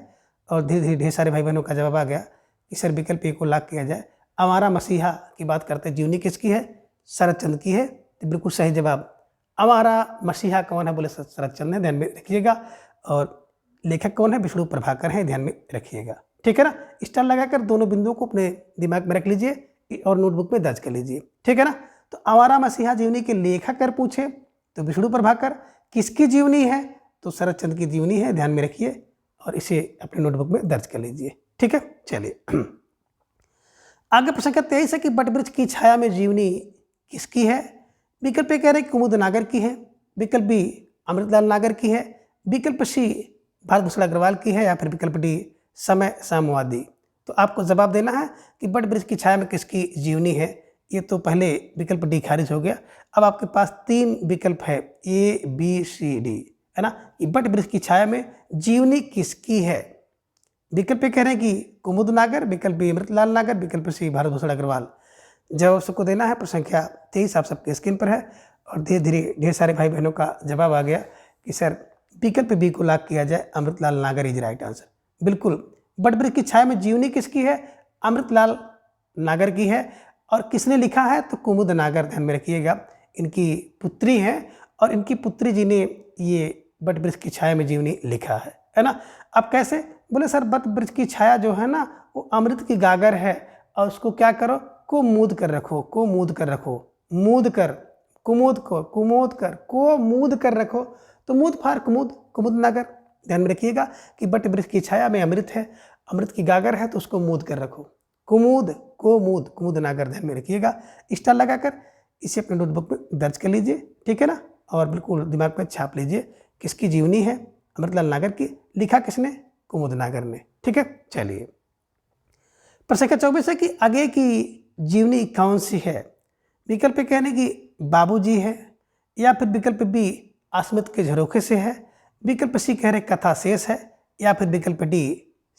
और धीरे धीरे ढेर सारे भाई बहनों का जवाब आ गया कि सर विकल्प ए को लॉक किया जाए। आवारा मसीहा की बात करते हैं, जीवनी किसकी है, शरद चंद्र की है। तो बिल्कुल सही जवाब। आवारा मसीहा कौन है, बोले शरद चंद्र है, ध्यान में रखिएगा। और लेखक कौन है, विष्णु प्रभाकर है, ध्यान में रखिएगा। ठीक है ना, स्टार लगाकर दोनों बिंदुओं को अपने दिमाग में रख लीजिए और नोटबुक में दर्ज कर लीजिए। ठीक है ना। तो आवारा मसीहा जीवनी के लेखक अगर पूछे तो विष्णु प्रभाकर, किसकी जीवनी है तो शरद चंद्र की जीवनी है, ध्यान में रखिए और इसे अपने नोटबुक में दर्ज कर लीजिए। ठीक है, चलिए आगे प्रश्न संख्या 23 है कि बटवृक्ष की छाया में जीवनी किसकी है। विकल्प ए कह रहे कुमुद नागर की है, विकल्प बी अमृतलाल नागर की है, विकल्प सी भारत भूषण अग्रवाल की है, या फिर विकल्प डी समय साम्यवादी। तो आपको जवाब देना है कि बटवृक्ष की छाया में किसकी जीवनी है। ये तो पहले विकल्प डी खारिज हो गया। अब आपके पास 3 विकल्प है, ए बी सी डी, है ना। कि बटवृक्ष की छाया में जीवनी किसकी है। विकल्प पे कह रहे हैं कि कुमुद नागर, विकल्प बी अमृतलाल नागर, विकल्प सी भारत भूषण अग्रवाल। जवाब सबको देना है। प्रश्न संख्या 23 आप सबके स्क्रीन पर है और धीरे धीरे ढेर सारे भाई बहनों का जवाब आ गया कि सर विकल्प बी को लॉक किया जाए, अमृतलाल नागर इज राइट आंसर। बिल्कुल, बटवृक्ष की छाया में जीवनी किसकी है, अमृतलाल नागर की है। और किसने लिखा है तो कुमुद नागर, ध्यान में रखिएगा। इनकी पुत्री हैं और इनकी पुत्री जी ने ये बटवृक्ष की छाया में जीवनी लिखा है ना। अब कैसे, बोले सर बटवृक्ष की छाया जो है ना वो अमृत की गागर है और उसको क्या करो, को मूद कर रखो, को मूद कर रखो, मूद कर, कुमुद को कुमोद कर, को मूद कर रखो। तो मूद फार कुमुद, कुमुद नागर। ध्यान में रखिएगा कि बटवृक्ष की छाया में अमृत है, अमृत की गागर है तो उसको मूद कर रखो, कुमुद, को मूद, कुमुद नागर। ध्यान में रखिएगा, स्टार लगाकर इसे अपने नोटबुक में दर्ज कर लीजिए। ठीक है ना, और बिल्कुल दिमाग में छाप लीजिए किसकी जीवनी है, अमृतलाल नागर की। लिखा किसने, कुमुद नागर ने। ठीक है, चलिए प्रश्न संख्या 24 है कि आगे की जीवनी कौन सी है। विकल्प कहने की बाबूजी है, या फिर विकल्प बी अस्मित के झरोखे से है, विकल्प सी कह रहे कथा शेष है, या फिर विकल्प डी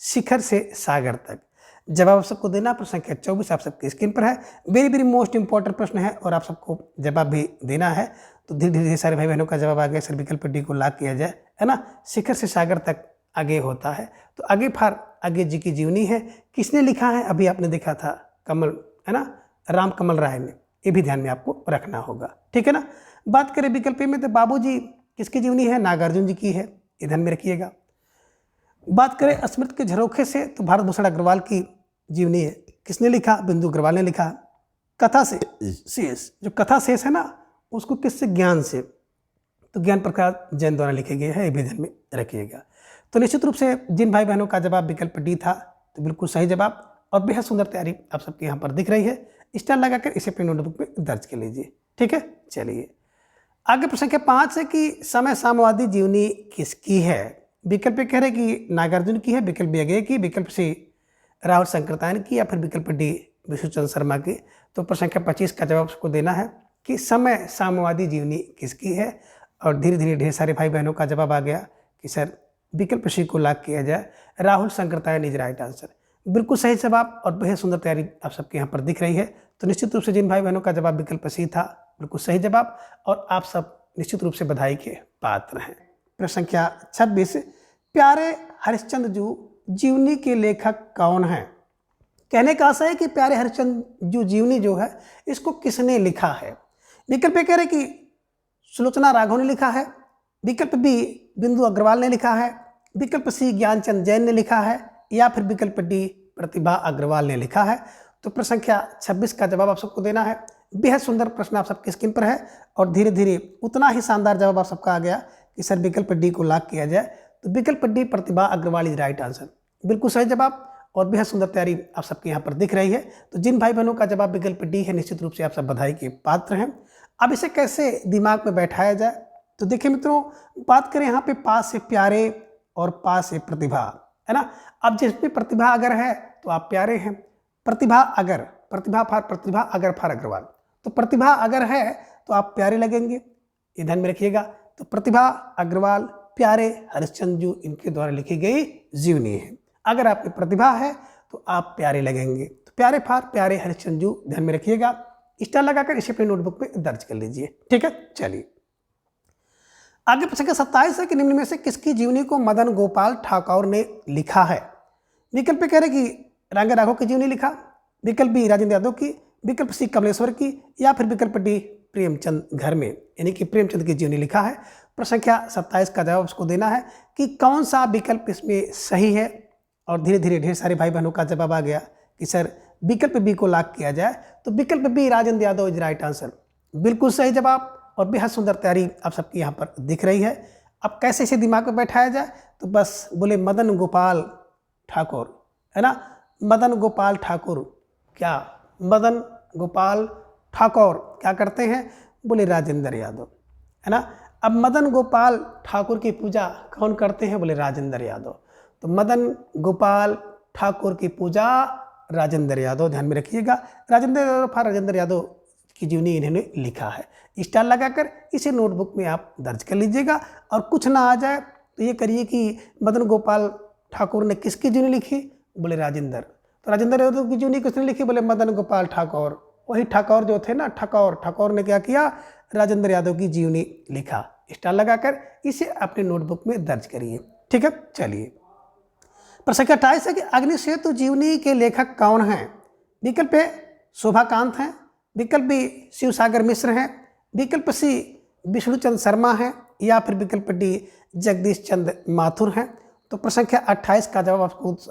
शिखर से सागर तक। जवाब सबको देना। प्रश्न संख्या 24 आप सबकी स्क्रीन पर है। वेरी वेरी मोस्ट इंपॉर्टेंट प्रश्न है और आप सबको जवाब भी देना है। तो धीरे धीरे सारे भाई बहनों का जवाब आ गया, सर विकल्प डी को लॉक किया जाए, है ना। शिखर से सागर तक आगे होता है। तो आगे फार आगे जी की जीवनी है। किसने लिखा है, अभी आपने देखा था कमल, है ना, राम कमल राय ने। ये भी ध्यान में आपको रखना होगा। ठीक है ना। बात करें विकल्प में तो बाबूजी किसकी जीवनी है, नागार्जुन जी की है, ये ध्यान में रखिएगा। बात करें अस्मृत के झरोखे से तो भारत भूषण अग्रवाल की जीवनी है। किसने लिखा, बिंदु अग्रवाल ने लिखा। कथा से शेष, जो कथा शेष है ना उसको किससे, ज्ञान से, तो ज्ञान प्रकाश जैन द्वारा लिखे गए हैं, ये भी ध्यान में रखिएगा। तो निश्चित रूप से जिन भाई बहनों का जवाब विकल्प डी था तो बिल्कुल सही जवाब और बेहद सुंदर तैयारी आप सबके यहाँ पर दिख रही है। स्टार लगाकर इसे अपने नोटबुक में दर्ज कर लीजिए। ठीक है, चलिए आगे प्रश्न संख्या 5 है कि समय साम्यवादी जीवनी किसकी है। विकल्प कह रहे कि नागार्जुन की है, विकल्प बी अगेय की, विकल्प सी राहुल संकृतायन की, या फिर विकल्प डी विष्णुचंद्र शर्मा की। तो प्रश्न संख्या 25 का जवाब उसको देना है कि समय साम्यवादी जीवनी किसकी है। और धीरे धीरे ढेर सारे भाई बहनों का जवाब आ गया कि सर विकल्प सी को लॉक किया जाए, Rahul Sankrityayan is right answer. बिल्कुल सही जवाब और बेहद सुंदर तैयारी आप सबके यहाँ पर दिख रही है। तो निश्चित रूप से जिन भाई बहनों का जवाब विकल्प सी था बिल्कुल सही जवाब और आप सब निश्चित रूप से बधाई के पात्र हैं। प्रश्न संख्या 26, प्यारे हरिश्चंद्र जीवनी के लेखक कौन हैं? कहने का आशा है कि प्यारे हरिश्चंद्र जीवनी जो है इसको किसने लिखा है। विकल्प ए कह रहे कि सुलोचना राघव ने लिखा है, विकल्प बी बिंदु अग्रवाल ने लिखा है, विकल्प सी ज्ञानचंद जैन ने लिखा है, या फिर विकल्प डी प्रतिभा अग्रवाल ने लिखा है। तो प्रश्न संख्या 26 का जवाब आप सबको देना है। बेहद सुंदर प्रश्न आप सबकी स्क्रीन पर है और धीरे धीरे उतना ही शानदार जवाब आप सबका आ गया कि सर विकल्प डी को लॉक किया जाए। तो विकल्प D Pratibha Agarwal is right answer, बिल्कुल सही जवाब और बेहद सुंदर तैयारी आप सबके यहाँ पर दिख रही है। तो जिन भाई बहनों का जवाब विकल्प डी है निश्चित रूप से आप सब बधाई के पात्र हैं। अब इसे कैसे दिमाग में बैठाया जाए, तो देखिए मित्रों, बात करें यहाँ पे पास से प्यारे और पास से प्रतिभा, है ना। अब जिसमें प्रतिभा अगर है तो आप प्यारे हैं, प्रतिभा अगर, प्रतिभा फार प्रतिभा, अगर फार अग्रवाल, तो प्रतिभा अगर है तो आप प्यारे लगेंगे, ये ध्यान में रखिएगा। तो प्रतिभा अग्रवाल प्यारे हरिश्चंद्र इनके द्वारा लिखी गई जीवनी है। अगर आप में प्रतिभा है तो आप प्यारे लगेंगे। तो प्यारे फार प्यारे हरिश्चंद्र ध्यान में रखिएगा, स्टार लगाकर इसे अपनी नोटबुक में दर्ज कर लीजिए, ठीक है। चलिए आगे प्रश्न 27 है कि निम्न में से किसकी जीवनी को मदन गोपाल ठाकुर ने लिखा है। विकल्प कह रहे कि रांगे राघव की जीवनी लिखा, विकल्प बी राजेंद्र यादव की, विकल्प सी कमलेश्वर की, या फिर विकल्प डी प्रेमचंद घर में, यानी कि प्रेमचंद की जीवनी लिखा है। प्रश्न संख्या 27 का जवाब उसको देना है कि कौन सा विकल्प इसमें सही है। और धीरे धीरे ढेर सारे भाई बहनों का जवाब आ गया कि सर विकल्प बी को लॉक किया जाए। तो विकल्प B Rajendra Yadav is right answer, बिल्कुल सही जवाब और बेहद सुंदर तैयारी आप सबकी यहाँ पर दिख रही है। अब कैसे इसे दिमाग में बैठाया जाए, तो बस बोले मदन गोपाल ठाकुर, है ना, मदन गोपाल ठाकुर, क्या मदन गोपाल ठाकुर क्या करते हैं, बोले राजेंद्र यादव, है ना। अब मदन गोपाल ठाकुर की पूजा कौन करते हैं, बोले राजेंद्र यादव। तो मदन गोपाल ठाकुर की पूजा राजेंद्र यादव, ध्यान में रखिएगा। राजेंद्र यादव की जीवनी इन्होंने लिखा है। स्टार लगाकर इसे नोटबुक में आप दर्ज कर लीजिएगा। और कुछ ना आ जाए तो ये करिए कि मदन गोपाल ठाकुर ने किसकी जीवनी लिखी, बोले राजेंद्र। तो राजेंद्र यादव की जीवनी किसने लिखी, बोले मदन गोपाल ठाकुर। वही ठाकुर जो थे ना, ठाकुर ने क्या किया, राजेंद्र यादव की जीवनी लिखा। स्टार लगाकर इसे अपने नोटबुक में दर्ज करिए, ठीक है। चलिए प्रश्न 28 है कि अग्निसेतु जीवनी के लेखक कौन हैं। विकल्प ए शोभाकांत हैं, विकल्प बी शिवसागर मिश्र हैं, विकल्प सी विष्णुचंद शर्मा हैं, या फिर विकल्प डी जगदीश चंद माथुर हैं। तो प्रश्न संख्या 28 का जवाब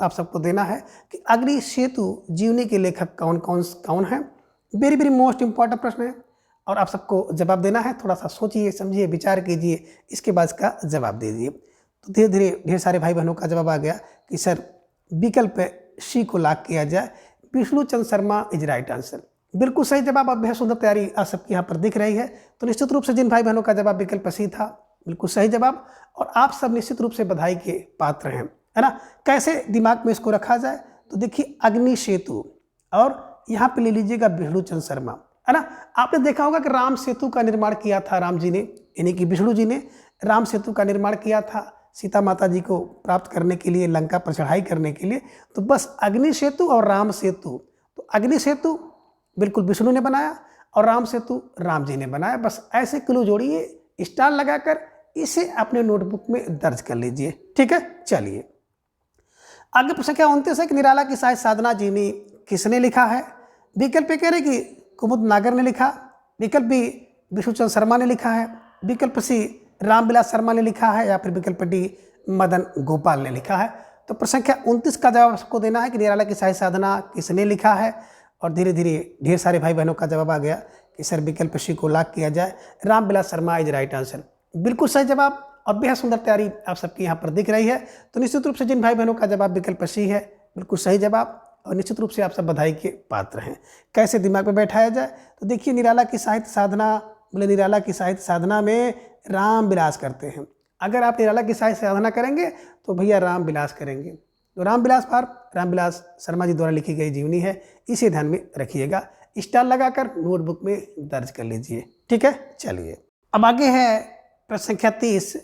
आप सबको देना है कि अग्निसेतु जीवनी के लेखक कौन हैं। वेरी वेरी मोस्ट इंपॉर्टेंट प्रश्न है और आप सबको जवाब देना है। थोड़ा सा सोचिए, समझिए, विचार कीजिए, इसके बाद इसका जवाब दे दीजिए। तो धीरे धीरे ढेर सारे भाई बहनों का जवाब आ गया कि सर विकल्प सी को लॉक किया जाए, Vishnuchand Sharma is right answer, बिल्कुल सही जवाब। अब बेहद सुंदर तैयारी आप सबकी यहाँ पर दिख रही है। तो निश्चित रूप से जिन भाई बहनों का जवाब विकल्प सी था, बिल्कुल सही जवाब और आप सब निश्चित रूप से बधाई के पात्र हैं, है ना। कैसे दिमाग में इसको रखा जाए, तो देखिए अग्निसेतु और यहाँ पे ले लीजिएगा विष्णुचंद शर्मा, है ना। आपने देखा होगा कि राम सेतु का निर्माण किया था राम जी ने, यानी कि विष्णु जी ने राम सेतु का निर्माण किया था सीता माता जी को प्राप्त करने के लिए, लंका पर चढ़ाई करने के लिए। तो बस अग्नि सेतु और राम सेतु, तो अग्नि सेतु बिल्कुल विष्णु ने बनाया और राम सेतु राम जी ने बनाया। बस ऐसे क्लू जोड़िए, स्टार लगाकर इसे अपने नोटबुक में दर्ज कर लीजिए, ठीक है। चलिए आगे प्रश्न क्या 29 है कि निराला की साहित्य साधना जीवनी किसने लिखा है। विकल्प कह रहे कि कुमुद नागर ने लिखा, विकल्प बी विष्णुचंद शर्मा ने लिखा है, विकल्प सी रामविलास शर्मा ने लिखा है, या फिर विकल्प डी मदन गोपाल ने लिखा है। तो प्रश्न संख्या 29 का जवाब आपको देना है कि निराला की साहित्य साधना किसने लिखा है। और धीरे धीरे ढेर सारे भाई बहनों का जवाब आ गया कि सर विकल्प सी को लॉक किया जाए, Ramvilas Sharma is right answer, बिल्कुल सही जवाब और बेहद सुंदर तैयारी आप सबकी यहाँ पर दिख रही है। तो निश्चित रूप से जिन भाई बहनों का जवाब विकल्प सी है, बिल्कुल सही जवाब और निश्चित रूप से आप सब बधाई के पात्र हैं। कैसे दिमाग में बैठाया जाए, तो देखिए निराला की साहित्य साधना, बोले निराला की साहित्य साधना में रामविलास करते हैं। अगर आप निराला की साहित्य साधना करेंगे तो भैया रामविलास करेंगे। तो रामविलास शर्मा जी द्वारा लिखी गई जीवनी है, इसे ध्यान में रखिएगा। स्टार लगाकर नोटबुक में दर्ज कर लीजिए, ठीक है। चलिए अब आगे है प्रश्न संख्या 30,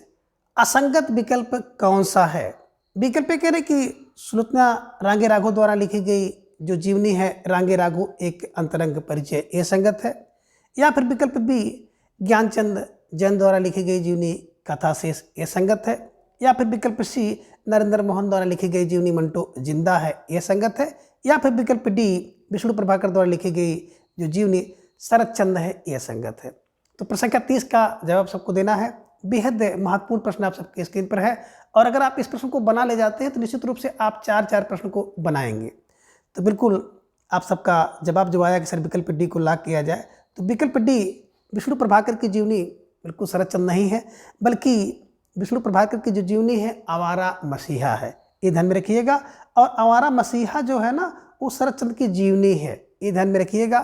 असंगत विकल्प कौन सा है। विकल्प कह रहे कि सुलोचना रांगे राघव द्वारा लिखी गई जो जीवनी है रांगे राघव एक अंतरंग परिचय, ये संगत है, या फिर विकल्प बी ज्ञानचंद जैन द्वारा लिखी गई जीवनी कथा शेष ये संगत है, या फिर विकल्प सी नरेंद्र मोहन द्वारा लिखी गई जीवनी मंटो जिंदा है ये संगत है, या फिर विकल्प डी विष्णु प्रभाकर द्वारा लिखी गई जो जीवनी शरद चंद्र है ये संगत है। तो प्रश्न संख्या 30 का जवाब सबको देना है। बेहद महत्वपूर्ण प्रश्न आप सबके स्क्रीन पर है, और अगर आप इस प्रश्न को बना ले जाते हैं तो निश्चित रूप से आप 4 प्रश्न को बनाएंगे। तो बिल्कुल आप सबका जवाब जो आया कि सर विकल्प डी को लॉक किया जाए, तो विकल्प डी विष्णु प्रभाकर की जीवनी बिल्कुल शरद चंद्र नहीं है, बल्कि विष्णु प्रभाकर की जो जीवनी है आवारा मसीहा है, ये ध्यान में रखिएगा। और आवारा मसीहा जो है ना वो शरद चंद्र की जीवनी है, ये ध्यान में रखिएगा।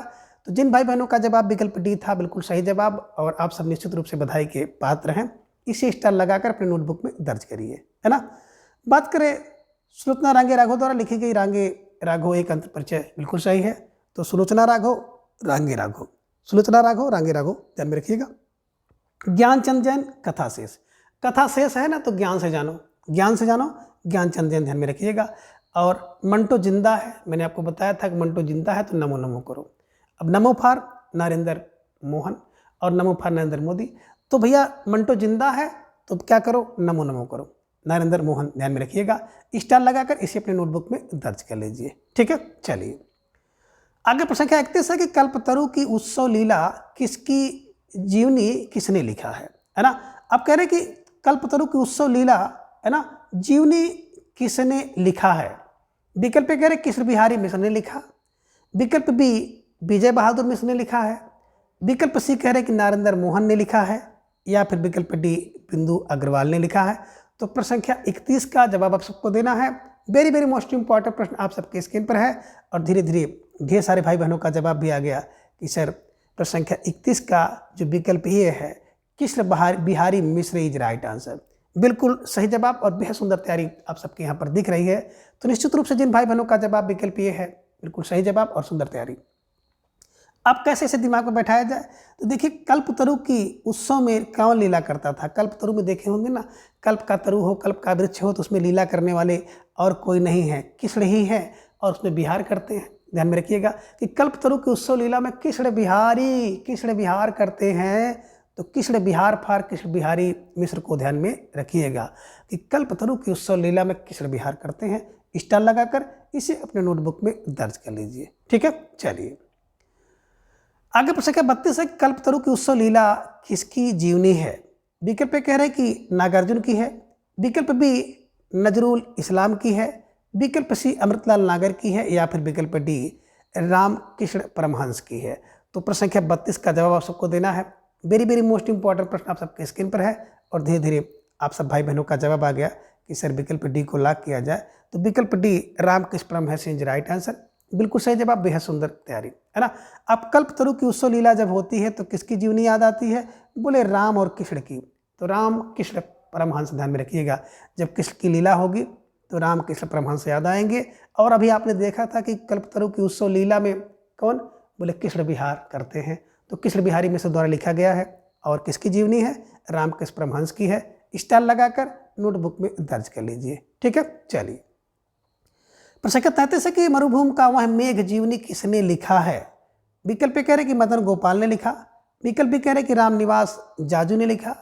तो जिन भाई बहनों का जवाब विकल्प डी था बिल्कुल सही जवाब, और आप सब निश्चित रूप से बधाई के पात्र हैं। इसे स्टार लगाकर अपने नोटबुक में दर्ज करिए, है ना। बात करें सुलोचना रांगे राघव द्वारा लिखी गई रांगे राघव एक अंतर परिचय, बिल्कुल सही है। तो सुलोचना राघव रांगे राघव, सुलोचना राघव रांगे राघव ध्यान में रखिएगा। ज्ञानचंद जैन कथा शेष, कथा शेष है ना तो ज्ञान से जानो, ज्ञान से जानो, ज्ञानचंद जैन ध्यान में रखिएगा। और मंटो जिंदा है, मैंने आपको बताया था कि मंटो जिंदा है तो नमो नमो करो। अब नमो फॉर नरेंद्र मोहन और नमो फॉर नरेंद्र मोदी, तो भैया मंटो जिंदा है तो क्या करो, नमो नमो करो, नरेंद्र मोहन ध्यान में रखिएगा। स्टार लगाकर इसे अपने नोटबुक में दर्ज कर लीजिए, ठीक है। चलिए आगे प्रश्न संख्या 31 है कि कल्पतरु की उत्सव लीला किसकी जीवनी किसने लिखा है ना। अब कह रहे कि कल्पतरु की उत्सव लीला है ना जीवनी किसने लिखा है। विकल्प कह रहे कृष्ण बिहारी मिश्र ने लिखा, विकल्प बी विजय बहादुर मिश्र ने लिखा है, विकल्प सी कह रहे कि नरेंद्र मोहन ने लिखा है, या फिर विकल्प डी बिंदु अग्रवाल ने लिखा है। तो प्रश्न संख्या 31 का जवाब आप सबको देना है। वेरी वेरी मोस्ट इंपॉर्टेंट प्रश्न आप सबके स्क्रीन पर है, और धीरे धीरे ढेर सारे भाई बहनों का जवाब भी आ गया कि सर प्रश्न संख्या 31 का जो विकल्प ये है कृष्ण बिहारी मिश्र इज राइट आंसर, बिल्कुल सही जवाब। और बेहद सुंदर तैयारी आप सबके यहाँ पर दिख रही है। तो निश्चित रूप से जिन भाई बहनों का जवाब विकल्प ये है बिल्कुल सही जवाब और सुंदर तैयारी। अब कैसे इसे दिमाग में बैठाया जाए, तो देखिए कल्पतरु की उत्सव में कौन लीला करता था। कल्पतरु में देखे होंगे ना, कल्प का तरु हो, कल्प का वृक्ष हो, तो उसमें लीला करने वाले और कोई नहीं है, कृष्ण ही है, और उसमें विहार करते हैं। ध्यान में रखिएगा कि कल्पतरु की उत्सव लीला में कृष्ण विहार करते हैं। तो कृष्ण विहार फार कृष्ण बिहारी मिश्र को ध्यान में रखिएगा कि कल्पतरु की उत्सव लीला में कृष्ण विहार करते हैं। स्टार लगाकर इसे अपने नोटबुक में दर्ज कर लीजिए, ठीक है। चलिए आगे प्रश्न संख्या 32 है कल्पतरु की उत्सव लीला किसकी जीवनी है। विकल्प कह रहे हैं कि नागार्जुन की है, विकल्प बी नजरुल इस्लाम की है, विकल्प सी अमृतलाल नागर की है, या फिर विकल्प डी रामकृष्ण परमहंस की है। तो प्रश्न संख्या 32 का जवाब आप सबको देना है। वेरी वेरी मोस्ट इंपॉर्टेंट प्रश्न आप सबके स्क्रीन पर है, और धीरे धीरे आप सब भाई बहनों का जवाब आ गया कि सर विकल्प डी को लॉक किया जाए। तो विकल्प D Ramakrishna Paramhansa is right answer, बिल्कुल सही जवाब, बेहद सुंदर तैयारी, है ना। अब कल्पतरु की उत्सव लीला जब होती है तो किसकी जीवनी याद आती है, बोले राम और कृष्ण की। तो राम कृष्ण परमहंस ध्यान में रखिएगा, जब कृष्ण की लीला होगी तो राम कृष्ण परमहंस याद आएंगे। और अभी आपने देखा था कि कल्पतरु की उत्सव लीला में कौन, बोले कृष्ण विहार करते हैं। तो कृष्ण बिहारी मिश्र द्वारा लिखा गया है, और किसकी जीवनी है, रामकृष्ण परमहंस की है। स्टार लगाकर नोटबुक में दर्ज कर लीजिए, ठीक है। चलिए प्रश्न 33 है कि मरुभूमि का वह मेघ जीवनी किसने लिखा है। विकल्प कह रहे कि मदन गोपाल ने लिखा, विकल्प कह रहे कि रामनिवास जाजू ने लिखा,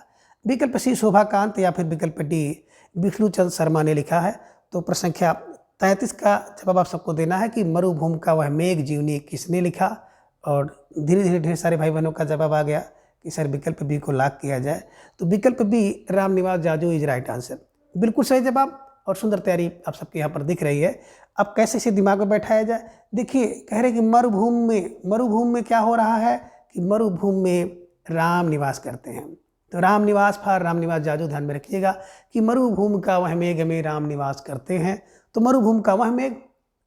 विकल्प सी शोभाकांत, या फिर विकल्प डी विष्णुचंद शर्मा ने लिखा है। तो प्रश्न संख्या 33 का जवाब आप सबको देना है कि मरुभूमि का वह मेघ जीवनी किसने लिखा। और धीरे धीरे ढेर सारे भाई बहनों का जवाब आ गया कि सर विकल्प बी को लॉक किया जाए। तो विकल्प B Ramniwas Jaju is right answer, बिल्कुल सही जवाब, और सुंदर तैयारी आप सबके यहाँ पर दिख रही है। अब कैसे इसे दिमाग में बैठाया जाए, देखिए कह रहे कि मरुभूमि में क्या हो रहा है कि मरुभूमि में राम निवास करते हैं। तो राम निवास फार रामनिवास जाजू ध्यान में रखिएगा कि मरुभूमि का वह मेघ में राम निवास करते हैं। तो मरुभूमि का वह मेघ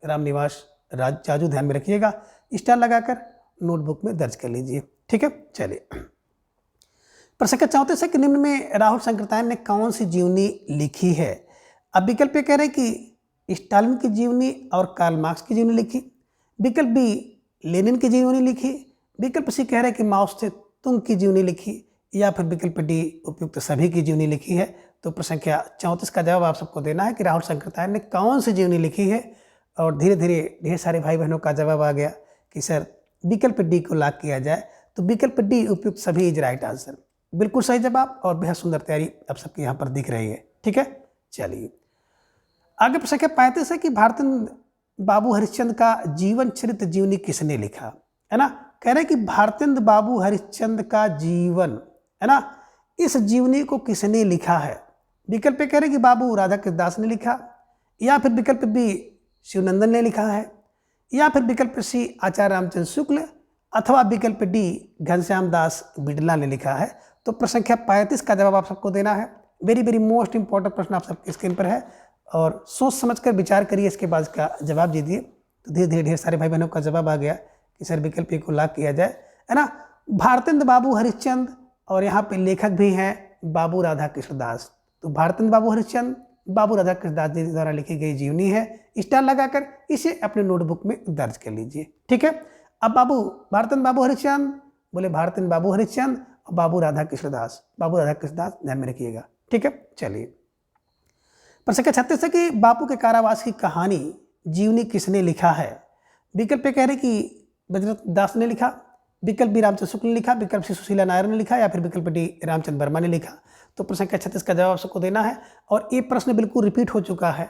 रामनिवास जाजू ध्यान में रखिएगा। स्टार लगाकर नोटबुक में दर्ज कर लीजिए, ठीक है। चलिए प्रश्न 34 है कि निम्न में राहुल शंकरतायन ने कौन सी जीवनी लिखी है। अब विकल्प कह रहे कि स्टालिन की जीवनी और कार्ल मार्क्स की जीवनी लिखी, विकल्प बी लेनिन की जीवनी लिखी, विकल्प सी कह रहे कि माओ से तुंग की जीवनी लिखी, या फिर विकल्प डी उपयुक्त सभी की जीवनी लिखी है। तो प्रश्न संख्या 34 का जवाब आप सबको देना है कि राहुल शंकरतायन ने कौन सी जीवनी लिखी है। और धीरे धीरे ढेर सारे भाई बहनों का जवाब आ गया कि सर विकल्प डी को लॉक किया जाए। तो विकल्प डी उपयुक्त सभी इज राइट आंसर, बिल्कुल सही जवाब और बेहद सुंदर तैयारी आप सबके यहाँ पर दिख रही है। ठीक है, चलिए आगे प्रश्न संख्या 35 है कि भारतेंद्र बाबू हरिश्चंद्र का जीवन चरित्र जीवनी किसने लिखा, है ना। कह रहे हैं कि भारतेंद्र बाबू हरिश्चंद्र का जीवन, है ना, इस जीवनी को किसने लिखा है। विकल्प कह रहे हैं कि बाबू राधा कृष्ण दास ने लिखा, या फिर विकल्प बी शिवनंदन ने लिखा है, या फिर विकल्प सी आचार्य रामचंद्र शुक्ल, अथवा विकल्प डी घनश्याम दास बिड़ला ने लिखा है। तो प्रश्न संख्या 35 का जवाब आप सबको देना है। वेरी वेरी मोस्ट इंपॉर्टेंट प्रश्न आप सबके स्क्रीन पर है और सोच समझकर विचार करिए, इसके बाद इसका जवाब दीजिए। तो धीरे धीरे ढेर सारे भाई बहनों का जवाब आ गया कि सर विकल्प ए को लॉक किया जाए, है ना। भारतेंद्र बाबू हरिश्चंद्र और यहाँ पे लेखक भी हैं बाबू राधा कृष्ण दास। तो भारतेंद्र बाबू हरिश्चंद्र बाबू राधा कृष्ण दास जी द्वारा लिखी गई जीवनी है। स्टार लगाकर इसे अपने नोटबुक में दर्ज कर लीजिए। ठीक है, अब बाबू भारतेंद्र बाबू हरिश्चंद्र बोले भारतेंद्र बाबू हरिश्चंद्र और बाबू राधा कृष्ण दास, बाबू राधा कृष्ण दास ध्यान में रखिएगा। ठीक है, चलिए प्रश्न संख्या 36 है कि बापू के कारावास की कहानी जीवनी किसने लिखा है। विकल्प पे कह रहे कि बजरंग दास ने लिखा, विकल्प बी रामचंद्र शुक्ल ने लिखा, विकल्प सी सुशीला नायर ने लिखा, या फिर विकल्प डी रामचंद्र वर्मा ने लिखा। तो प्रश्न संख्या 36 का जवाब सबको देना है और ये प्रश्न बिल्कुल रिपीट हो चुका है,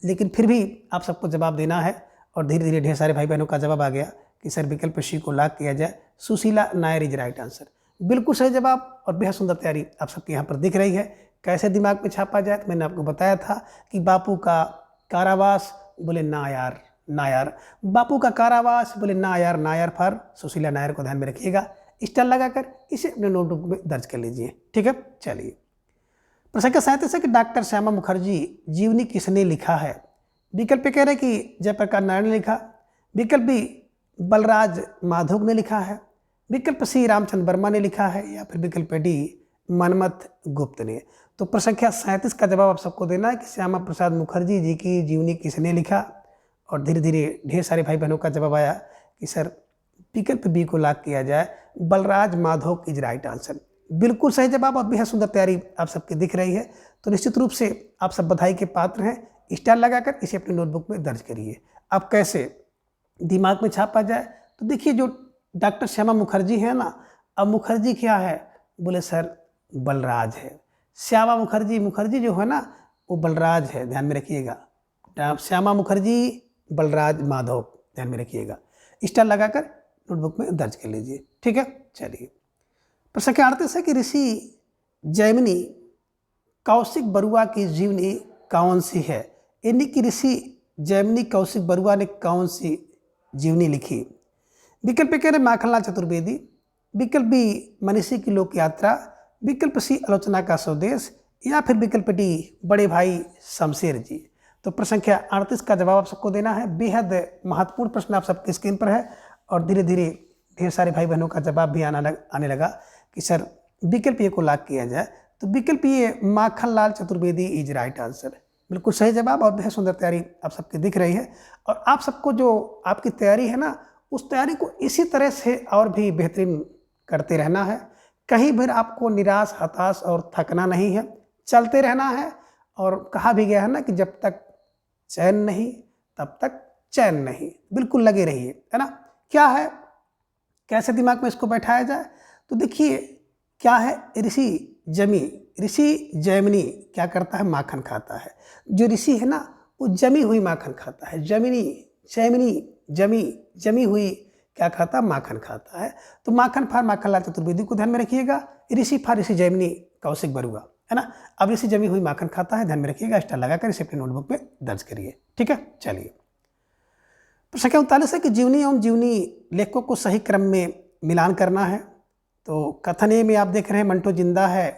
लेकिन फिर भी आप सबको जवाब देना है। और धीरे धीरे ढेर सारे भाई बहनों का जवाब आ गया कि सर विकल्प सी को लॉक किया जाए, Sushila Nair is right answer. बिल्कुल सही जवाब और बेहद सुंदर तैयारी आप सबके यहाँ पर दिख रही है। कैसे दिमाग में छापा जाए, तो मैंने आपको बताया था कि बापू का कारावास बोले नायार, नायार, बापू का कारावास बोले नायार, नायार फॉर सुशीला नायर को ध्यान में रखिएगा। स्टार लगाकर इसे अपने नोटबुक में दर्ज कर लीजिए। ठीक है, चलिए प्रश्न संख्या 37 है कि डॉक्टर श्यामा मुखर्जी जीवनी किसने लिखा है। विकल्प कह रहे कि जयप्रकाश नारायण ने लिखा, विकल्प बी बलराज माधव ने लिखा है, विकल्प सी रामचंद्र वर्मा ने लिखा है, या फिर विकल्प डी मनमथ गुप्त ने। तो प्रश्न संख्या 37 का जवाब आप सबको देना है कि श्यामा प्रसाद मुखर्जी जी की जीवनी किसने लिखा। और धीरे धीरे ढेर सारे भाई बहनों का जवाब आया कि सर विकल्प बी को लॉक किया जाए, Balraj Madhav is right answer. बिल्कुल सही जवाब और बेहद सुंदर तैयारी आप सबकी दिख रही है। तो निश्चित रूप से आप सब बधाई के पात्र हैं। स्टार लगाकर इसे अपने नोटबुक में दर्ज करिए। अब कैसे दिमाग में छापा जाए, तो देखिए जो डॉक्टर श्यामा मुखर्जी है ना, अब मुखर्जी क्या है, बोले सर बलराज है। श्यामा मुखर्जी, मुखर्जी जो है ना वो बलराज है, ध्यान में रखिएगा। श्यामा मुखर्जी बलराज माधव, ध्यान में रखिएगा। स्टार लगाकर नोटबुक में दर्ज कर लीजिए। ठीक है, चलिए प्रश्न संख्या 38 है कि ऋषि जैमिनी कौशिक बरुआ की जीवनी कौन सी है। यानी कि ऋषि जैमिनी कौशिक बरुआ ने कौन सी जीवनी लिखी। विकल्प कह रहे माखनलाल चतुर्वेदी, विकल्प बी मनीषी की लोक यात्रा, विकल्प सी आलोचना का स्वदेश, या फिर विकल्प डी बड़े भाई शमशेर जी। तो प्रश्न संख्या 38 का जवाब आप सबको देना है। बेहद महत्वपूर्ण प्रश्न आप सबके स्क्रीन पर है और धीरे धीरे ढेर सारे भाई बहनों का जवाब भी आने लगा कि सर विकल्प ए को लॉक किया जाए। तो विकल्प A Makhanlal Chaturvedi is right answer. बिल्कुल सही जवाब और बेहद सुंदर तैयारी आप सबकी दिख रही है। और आप सबको जो आपकी तैयारी है ना, उस तैयारी को इसी तरह से और भी बेहतरीन करते रहना है। कहीं भी आपको निराश, हताश और थकना नहीं है, चलते रहना है। और कहा भी गया है ना कि जब तक चैन नहीं तब तक चैन नहीं, बिल्कुल लगे रहिए, है ना। क्या है, कैसे दिमाग में इसको बैठाया जाए, तो देखिए क्या है, ऋषि जैमिनी क्या करता है, माखन खाता है। जो ऋषि है ना वो जमी हुई माखन खाता है। जमी हुई क्या खाता, माखन खाता है। तो माखन फार माखनलाल चतुर्वेदी को ध्यान में रखिएगा, ऋषि फार ऋषि जैमिनी कौशिक बरुआ, है ना। अब ऋषि जमी हुई माखन खाता है, ध्यान में रखिएगा। स्टार लगाकर इसे अपने नोटबुक में दर्ज करिए। ठीक है, चलिए प्रश्न संख्या 39 है कि जीवनी एवं जीवनी लेखकों को सही क्रम में मिलान करना है। तो कथन ए में आप देख रहे हैं मंटो जिंदा है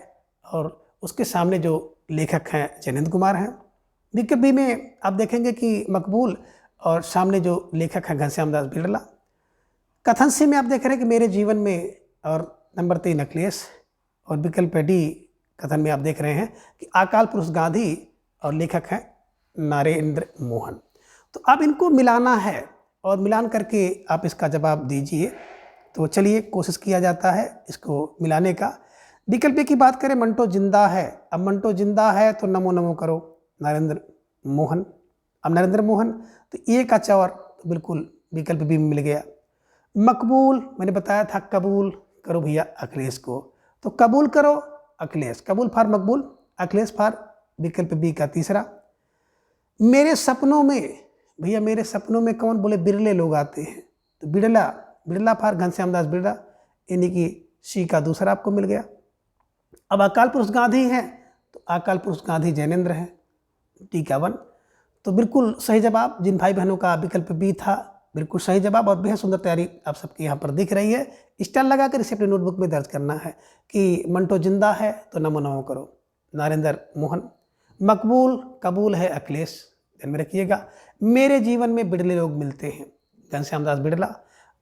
और उसके सामने जो लेखक हैं जैनेंद्र कुमार हैं। विकल्प बी में आप देखेंगे कि मकबूल और सामने जो लेखक हैं घनश्याम दास बिड़ला। कथन सी में आप देख रहे हैं कि मेरे जीवन में और नंबर 3 अखिलेश। और विकल्प डी कथन में आप देख रहे हैं कि अकाल पुरुष गांधी और लेखक हैं नरेंद्र मोहन। तो अब इनको मिलाना है और मिलान करके आप इसका जवाब दीजिए। तो चलिए कोशिश किया जाता है इसको मिलाने का। विकल्प की बात करें मंटो जिंदा है। अब मंटो जिंदा है तो नमो नमो करो नरेंद्र मोहन। अब नरेंद्र मोहन तो ए का चौर तो बिल्कुल विकल्प भी मिल गया। मकबूल मैंने बताया था, कबूल करो भैया अखिलेश को। तो कबूल करो अखिलेश, कबूल फॉर मकबूल, अखिलेश फॉर विकल्प बी का तीसरा। मेरे सपनों में, भैया मेरे सपनों में कौन, बोले बिरले लोग आते हैं, तो बिरला, बिरला फॉर घनश्याम दास बिरला, यानी कि सी का दूसरा आपको मिल गया। अब अकाल पुरुष गांधी हैं, तो अकाल पुरुष गांधी जैनेंद्र हैं, टी का 1। तो बिल्कुल सही जवाब जिन भाई बहनों का विकल्प बी था, बिल्कुल सही जवाब और बेहद सुंदर तैयारी आप सबकी यहाँ पर दिख रही है। स्टार लगाकर इसे अपनी नोटबुक में दर्ज करना है कि मंटो जिंदा है तो नमो नमो करो, नरेंद्र मोहन। मकबूल कबूल है अखिलेश, ध्यान में रखिएगा। मेरे जीवन में बिरले लोग मिलते हैं, घनश्याम दास बिरला।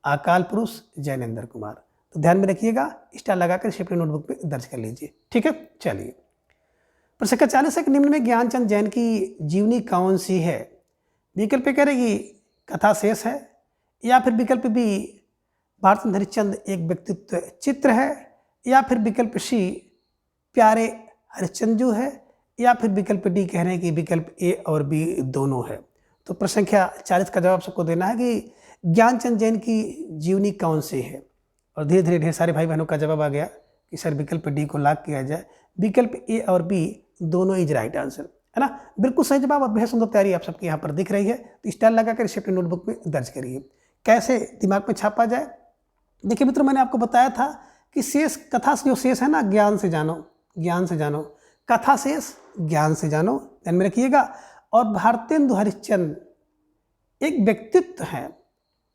अकाल पुरुष जैनेंद्र कुमार, तो ध्यान में रखिएगा, स्टार लगाकर इसे अपनी नोटबुक में दर्ज कर लीजिए। ठीक है, चलिए प्रश्न संख्या 40 है कि निम्न में ज्ञानचंद जैन की जीवनी कौन सी है? विकल्प करेगी कथा शेष है, या फिर विकल्प बी भारतचंद्र हरिश्चंद्र एक व्यक्तित्व चित्र है, या फिर विकल्प सी प्यारे हरिश्चंद्र है, या फिर विकल्प डी कह रहे हैं कि विकल्प ए और बी दोनों है। तो प्रश्न संख्या 40 का जवाब सबको देना है कि ज्ञानचंद जैन की जीवनी कौन सी है। और धीरे धीरे ढेर सारे भाई बहनों का जवाब आ गया कि सर विकल्प डी को लॉक किया जाए, विकल्प ए और बी दोनों इज राइट आंसर, है ना। बिल्कुल सही जवाब और बेहद सुंदर तैयारी आप सबके यहाँ पर दिख रही है। तो स्टार लगाकर इसे अपनी नोटबुक में दर्ज करिए। कैसे दिमाग में छापा जाए? देखिए मित्रों, मैंने आपको बताया था कि शेष कथा जो शेष है ना, ज्ञान से जानो, ज्ञान से जानो, कथा शेष ज्ञान से जानो, ध्यान में रखिएगा। और भारतेंदु हरिश्चंद्र एक व्यक्तित्व है,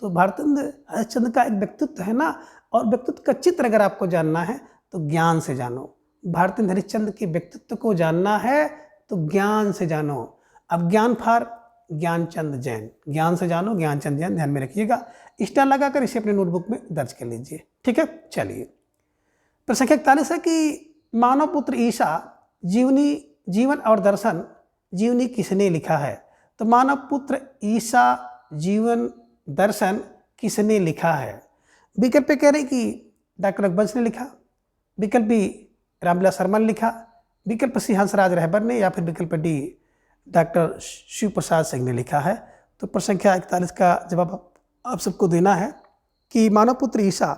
तो भारतेंदु हरिश्चंद्र का एक व्यक्तित्व है ना, और व्यक्तित्व का चित्र अगर आपको जानना है तो ज्ञान से जानो। भारतेंदु हरिश्चंद्र के व्यक्तित्व को जानना है तो ज्ञान से जानो। अब ज्ञान फॉर ज्ञानचंद जैन, ज्ञान से जानो ज्ञानचंद जैन, ध्यान में रखिएगा। स्टार लगाकर इसे अपने नोटबुक में दर्ज कर लीजिए। ठीक है, चलिए प्रश्न संख्या 41 है कि मानव पुत्र ईसा जीवन और दर्शन जीवनी किसने लिखा है? तो मानव पुत्र ईसा जीवन दर्शन किसने लिखा है? विकल्प कह रहे कि डॉक्टर रघुवंश ने लिखा, विकल्प बी रामविलास शर्मा ने लिखा, विकल्प सी हंसराज रहबर ने, या फिर विकल्प डी डॉक्टर शिव प्रसाद सिंह ने लिखा है। तो प्रश्न संख्या 41 का जवाब आप सबको देना है कि मानव पुत्र ईसा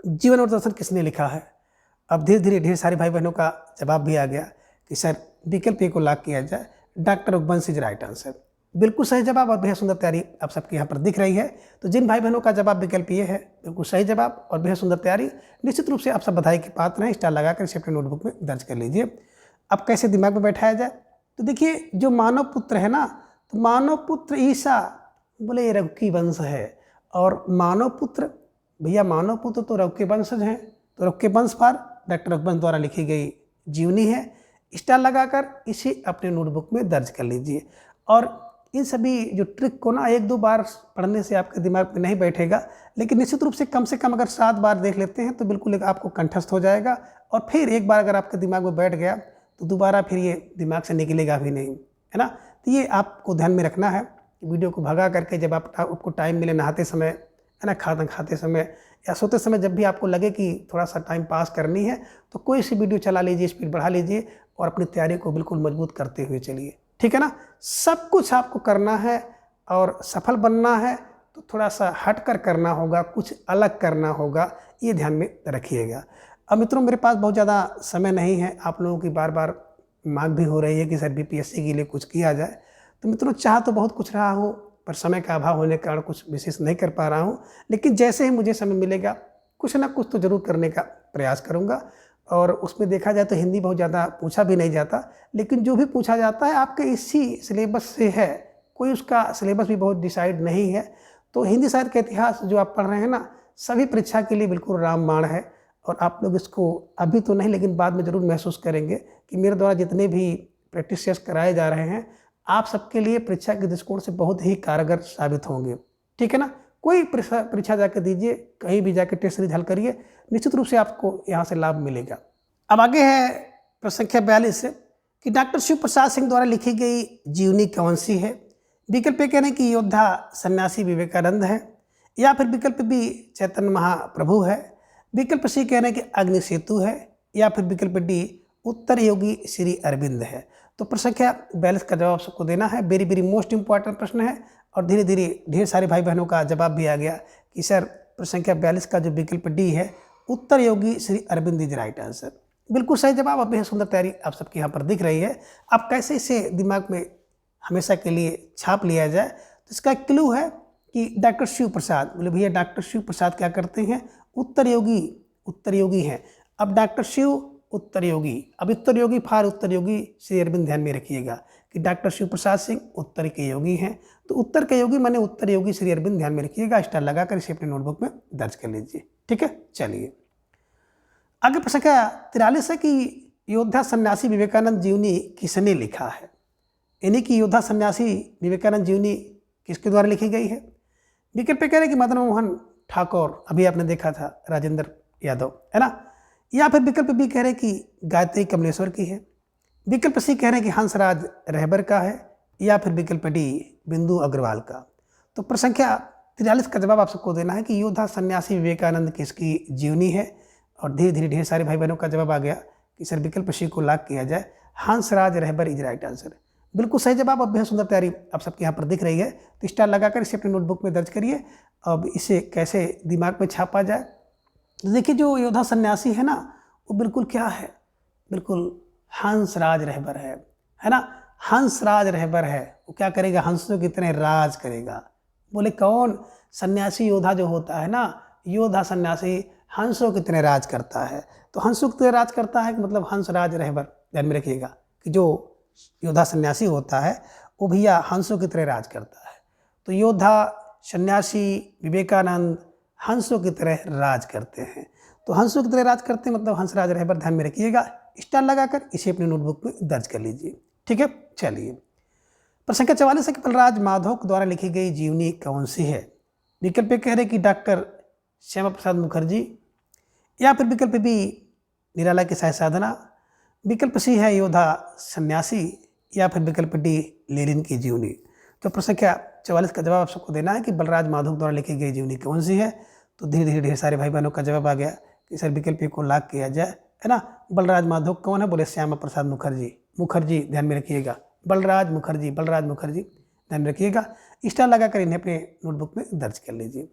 जीवन और दर्शन किसने लिखा है। अब धीरे धीरे ढेर सारे भाई बहनों का जवाब भी आ गया कि सर विकल्प ए को लॉक किया जाए, doctor Raghuvansh is right answer. बिल्कुल सही जवाब और बेहद सुंदर तैयारी आप सबके यहाँ पर दिख रही है। तो जिन भाई बहनों का जवाब विकल्प ये है, बिल्कुल सही जवाब और बेहद सुंदर तैयारी, निश्चित रूप से आप सब बधाई के पात्र हैं। स्टार लगाकर इसे अपने नोटबुक में दर्ज कर लीजिए। अब कैसे दिमाग में बैठाया जाए? तो देखिए, जो मानव पुत्र है ना, तो मानव पुत्र ईसा, बोले ये रघु की वंश है, और मानव पुत्र, भैया मानव पुत्र तो रघु के वंशज हैं, तो रघु के वंश पर डॉक्टर रघुवंश द्वारा लिखी गई जीवनी है। स्टार लगाकर इसे अपने नोटबुक में दर्ज कर लीजिए। और इन सभी जो ट्रिक को ना 1-2 बार पढ़ने से आपके दिमाग में नहीं बैठेगा, लेकिन निश्चित रूप से कम अगर 7 बार देख लेते हैं तो बिल्कुल एक आपको कंठस्थ हो जाएगा। और फिर एक बार अगर आपके दिमाग में बैठ गया तो दोबारा फिर ये दिमाग से निकलेगा भी नहीं, है ना। तो ये आपको ध्यान में रखना है। वीडियो को भगा करके जब आपको टाइम मिले, नहाते समय, है ना, खाना खाते समय या सोते समय, जब भी आपको लगे कि थोड़ा सा टाइम पास करनी है, तो कोई सी वीडियो चला लीजिए, स्पीड बढ़ा लीजिए और अपनी तैयारी को बिल्कुल मजबूत करते हुए चलिए। ठीक है ना। सब कुछ आपको करना है और सफल बनना है तो थोड़ा सा हट कर करना होगा, कुछ अलग करना होगा, ये ध्यान में रखिएगा। अब मित्रों, मेरे पास बहुत ज़्यादा समय नहीं है, आप लोगों की बार बार मांग भी हो रही है कि सर बीपीएससी के लिए कुछ किया जाए। तो मित्रों, चाह तो बहुत कुछ रहा हूँ, पर समय का अभाव होने के कारण कुछ विशेष नहीं कर पा रहा हूँ। लेकिन जैसे ही मुझे समय मिलेगा कुछ ना कुछ तो ज़रूर करने का प्रयास करूँगा। और उसमें देखा जाए तो हिंदी बहुत ज़्यादा पूछा भी नहीं जाता, लेकिन जो भी पूछा जाता है आपके इसी सिलेबस से है, कोई उसका सिलेबस भी बहुत डिसाइड नहीं है। तो हिंदी साहित्य का इतिहास जो आप पढ़ रहे हैं ना, सभी परीक्षा के लिए बिल्कुल रामबाण है। और आप लोग इसको अभी तो नहीं, लेकिन बाद में ज़रूर महसूस करेंगे कि मेरे द्वारा जितने भी प्रैक्टिस टेस्ट कराए जा रहे हैं, आप सबके लिए परीक्षा के दृष्टिकोण से बहुत ही कारगर साबित होंगे। ठीक है ना। कोई परीक्षा जाकर दीजिए, कहीं भी जाकर टेस्ट सीरीज हल करिए, निश्चित रूप से आपको यहाँ से लाभ मिलेगा। अब आगे है प्रश्न संख्या 42 कि डॉक्टर शिव प्रसाद सिंह द्वारा लिखी गई जीवनी कौन सी है? विकल्प ए कह रहे हैं कि योद्धा सन्यासी विवेकानंद है, या फिर विकल्प बी चैतन्य महाप्रभु है, विकल्प सी कह रहे हैं कि अग्नि सेतु है, या फिर विकल्प डी उत्तर योगी श्री अरविंद है। तो प्रश्न संख्या 42 का जवाब सबको देना है। वेरी वेरी मोस्ट इंपॉर्टेंट प्रश्न है और धीरे धीरे ढेर सारे भाई बहनों का जवाब भी आ गया कि सर प्रश्न संख्या 42 का जो विकल्प डी है Uttar Yogi Shri Aurobindo is right answer. बिल्कुल सही जवाब। अब बेहद सुंदर तैयारी आप सबके यहाँ पर दिख रही है। अब कैसे इसे दिमाग में हमेशा के लिए छाप लिया जाए, तो इसका एक क्लू है कि डॉक्टर शिव प्रसाद, बोले भैया डॉक्टर शिव प्रसाद क्या करते हैं, उत्तर योगी हैं। अब डॉक्टर शिव उत्तर योगी, अब उत्तर योगी फार उत्तर योगी श्री अरविंद, ध्यान में रखिएगा कि डॉक्टर शिव प्रसाद सिंह उत्तर के योगी हैं, तो उत्तर के योगी माने उत्तर योगी श्री अरविंद, ध्यान में रखिएगा। स्टार लगाकर इसे अपने नोटबुक में दर्ज कर लीजिए। ठीक है, चलिए आगे प्रश्न का 43 है कि योद्धा सन्यासी विवेकानंद जीवनी किसने लिखा है, यानी कि योद्धा सन्यासी विवेकानंद जीवनी किसके द्वारा लिखी गई है। विकल्प पे कह रहे हैं कि मदन मोहन ठाकुर, अभी आपने देखा था राजेंद्र यादव, है ना, या फिर विकल्प बी कह रहे हैं कि गायत्री कमलेश्वर की है, विकल्प सी कह रहे हैं कि हंसराज रहबर का है, या फिर विकल्प डी बिंदु अग्रवाल का। तो प्रश्न संख्या 43 का जवाब आप सबको देना है कि योद्धा सन्यासी विवेकानंद किसकी जीवनी है, और धीरे धीरे ढेर सारे भाई बहनों का जवाब आ गया कि सर विकल्प सी को लॉक किया जाए, हंसराज रहबर इज राइट आंसर। बिल्कुल सही जवाब। अब बेहद सुंदर तैयारी आप सबके यहाँ पर दिख रही है, तो स्टार लगाकर इसे अपने नोटबुक में दर्ज करिए। अब इसे कैसे दिमाग में छापा जाए, तो देखिए जो योद्धा सन्यासी है ना, वो बिल्कुल क्या है, बिल्कुल हंसराज रहबर है ना, हंसराज रहबर है। वो क्या करेगा, हंसों की तरह राज करेगा। बोले कौन, सन्यासी योद्धा जो होता है ना, योद्धा सन्यासी हंसों की तरह राज करता है। तो हंसों की तरह राज करता है कि मतलब हंसराज रहबर, ध्यान में रखिएगा कि जो योद्धा सन्यासी होता है वो भैया हंसों की तरह राज करता है। तो योद्धा सन्यासी विवेकानंद हंसों की तरह राज करते हैं। तो हंसों की तरह राज करते हैं मतलब हंसराज रहबर, ध्यान में रखिएगा। स्टार लगाकर इसे अपनी नोटबुक में दर्ज कर लीजिए। ठीक है, चलिए प्रश्न संख्या 44 है कि बलराज माधव द्वारा लिखी गई जीवनी कौन सी है। विकल्प पे कह रहे कि डॉक्टर श्यामा प्रसाद मुखर्जी, या फिर विकल्प बी निराला की सहाय साधना, विकल्प सी है योद्धा सन्यासी, या फिर विकल्प डी लेनिन की जीवनी। तो प्रश्न संख्या 44 का जवाब आप सबको देना है कि बलराज माधव द्वारा लिखी गई जीवनी कौन सी है। तो धीरे धीरे ढेर सारे भाई बहनों का जवाब आ गया कि सर विकल्प को लॉक किया जाए, है ना। बलराज माधव कौन है, बोले श्यामा प्रसाद मुखर्जी, ध्यान में रखिएगा, बलराज मुखर्जी, ध्यान में रखिएगा। स्टार लगाकर इन्हें अपने नोटबुक में दर्ज कर लीजिए।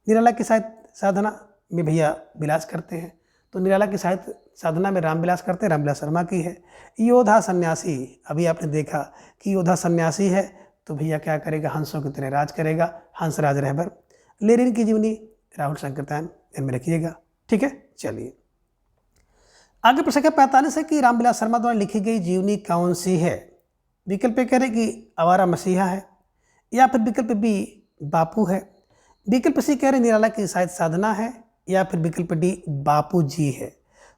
निराला की साधना में भैया विलास करते हैं, तो निराला की साहित्य साधना में रामविलास करते हैं, रामविलास शर्मा की है। योद्धा सन्यासी, अभी आपने देखा कि योद्धा सन्यासी है तो भैया क्या करेगा, हंसों की तरह राज करेगा, हंसराज रहबर। लेनिन की जीवनी राहुल शंकरतान, ध्यान में रखिएगा। ठीक है, चलिए आगे प्रश्न संख्या 45 है कि रामविलास शर्मा द्वारा लिखी गई जीवनी कौन सी है। विकल्प कह रहे कि आवारा मसीहा है, या फिर विकल्प बी बापू है, विकल्प सी कह रहे निराला की साहित्य साधना है, या फिर विकल्प डी बापू जी है।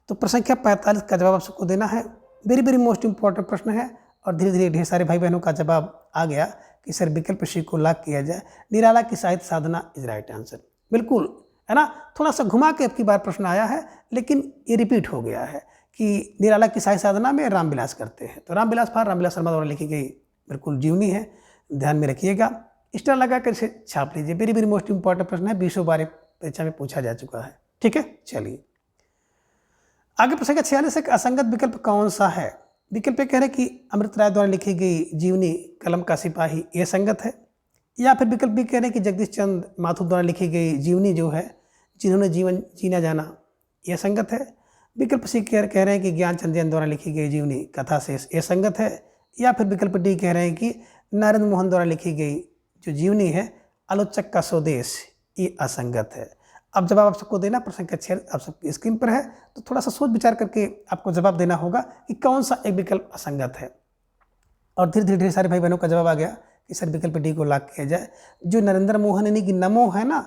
तो प्रश्न संख्या 45 का जवाब आप सबको देना है। वेरी वेरी मोस्ट इंपॉर्टेंट प्रश्न है, और धीरे धीरे ढेर सारे भाई बहनों का जवाब आ गया कि सर विकल्प सी को लॉक किया जाए, निराला की साहित्य साधना इज राइट आंसर। बिल्कुल, है ना, थोड़ा सा घुमा के अब की बार प्रश्न आया है, लेकिन ये रिपीट हो गया है कि निराला की साहित्य साधना में रामविलास करते हैं। तो रामविलास शर्मा द्वारा लिखी गई बिल्कुल जीवनी है, ध्यान में रखिएगा। स्टार लगा कर इसे छाप लीजिए। वेरी वेरी मोस्ट इंपॉर्टेंट प्रश्न है, 20 बार परीक्षा में पूछा जा चुका है। ठीक है, चलिए आगे प्रश्न का 46 है कि असंगत विकल्प कौन सा है। विकल्प कह रहे कि अमृत राय द्वारा लिखी गई जीवनी कलम का सिपाही, ये संगत है, या फिर विकल्प भी कह रहे कि जगदीश चंद्र माथुर द्वारा लिखी गई जीवनी जो है जिन्होंने जीवन जीना जाना, यह संगत है। विकल्प सी कह रहे हैं कि ज्ञान चंद्रन द्वारा लिखी गई जीवनी कथा शेष, ये संगत है, या फिर विकल्प डी कह रहे हैं कि नरेंद्र मोहन द्वारा लिखी गई जो जीवनी है आलोचक का स्वदेश, ये असंगत है। अब जवाब आप सबको देना, प्रश्न संख्या 6 आप सबकी स्क्रीन पर है, तो थोड़ा सा सोच विचार करके आपको जवाब देना होगा कि कौन सा एक विकल्प असंगत है। और धीरे धीरे ढेर सारे भाई बहनों का जवाब आ गया कि सर विकल्प डी को लॉक किया जाए। जो नरेंद्र मोहन यानी कि नमो है ना,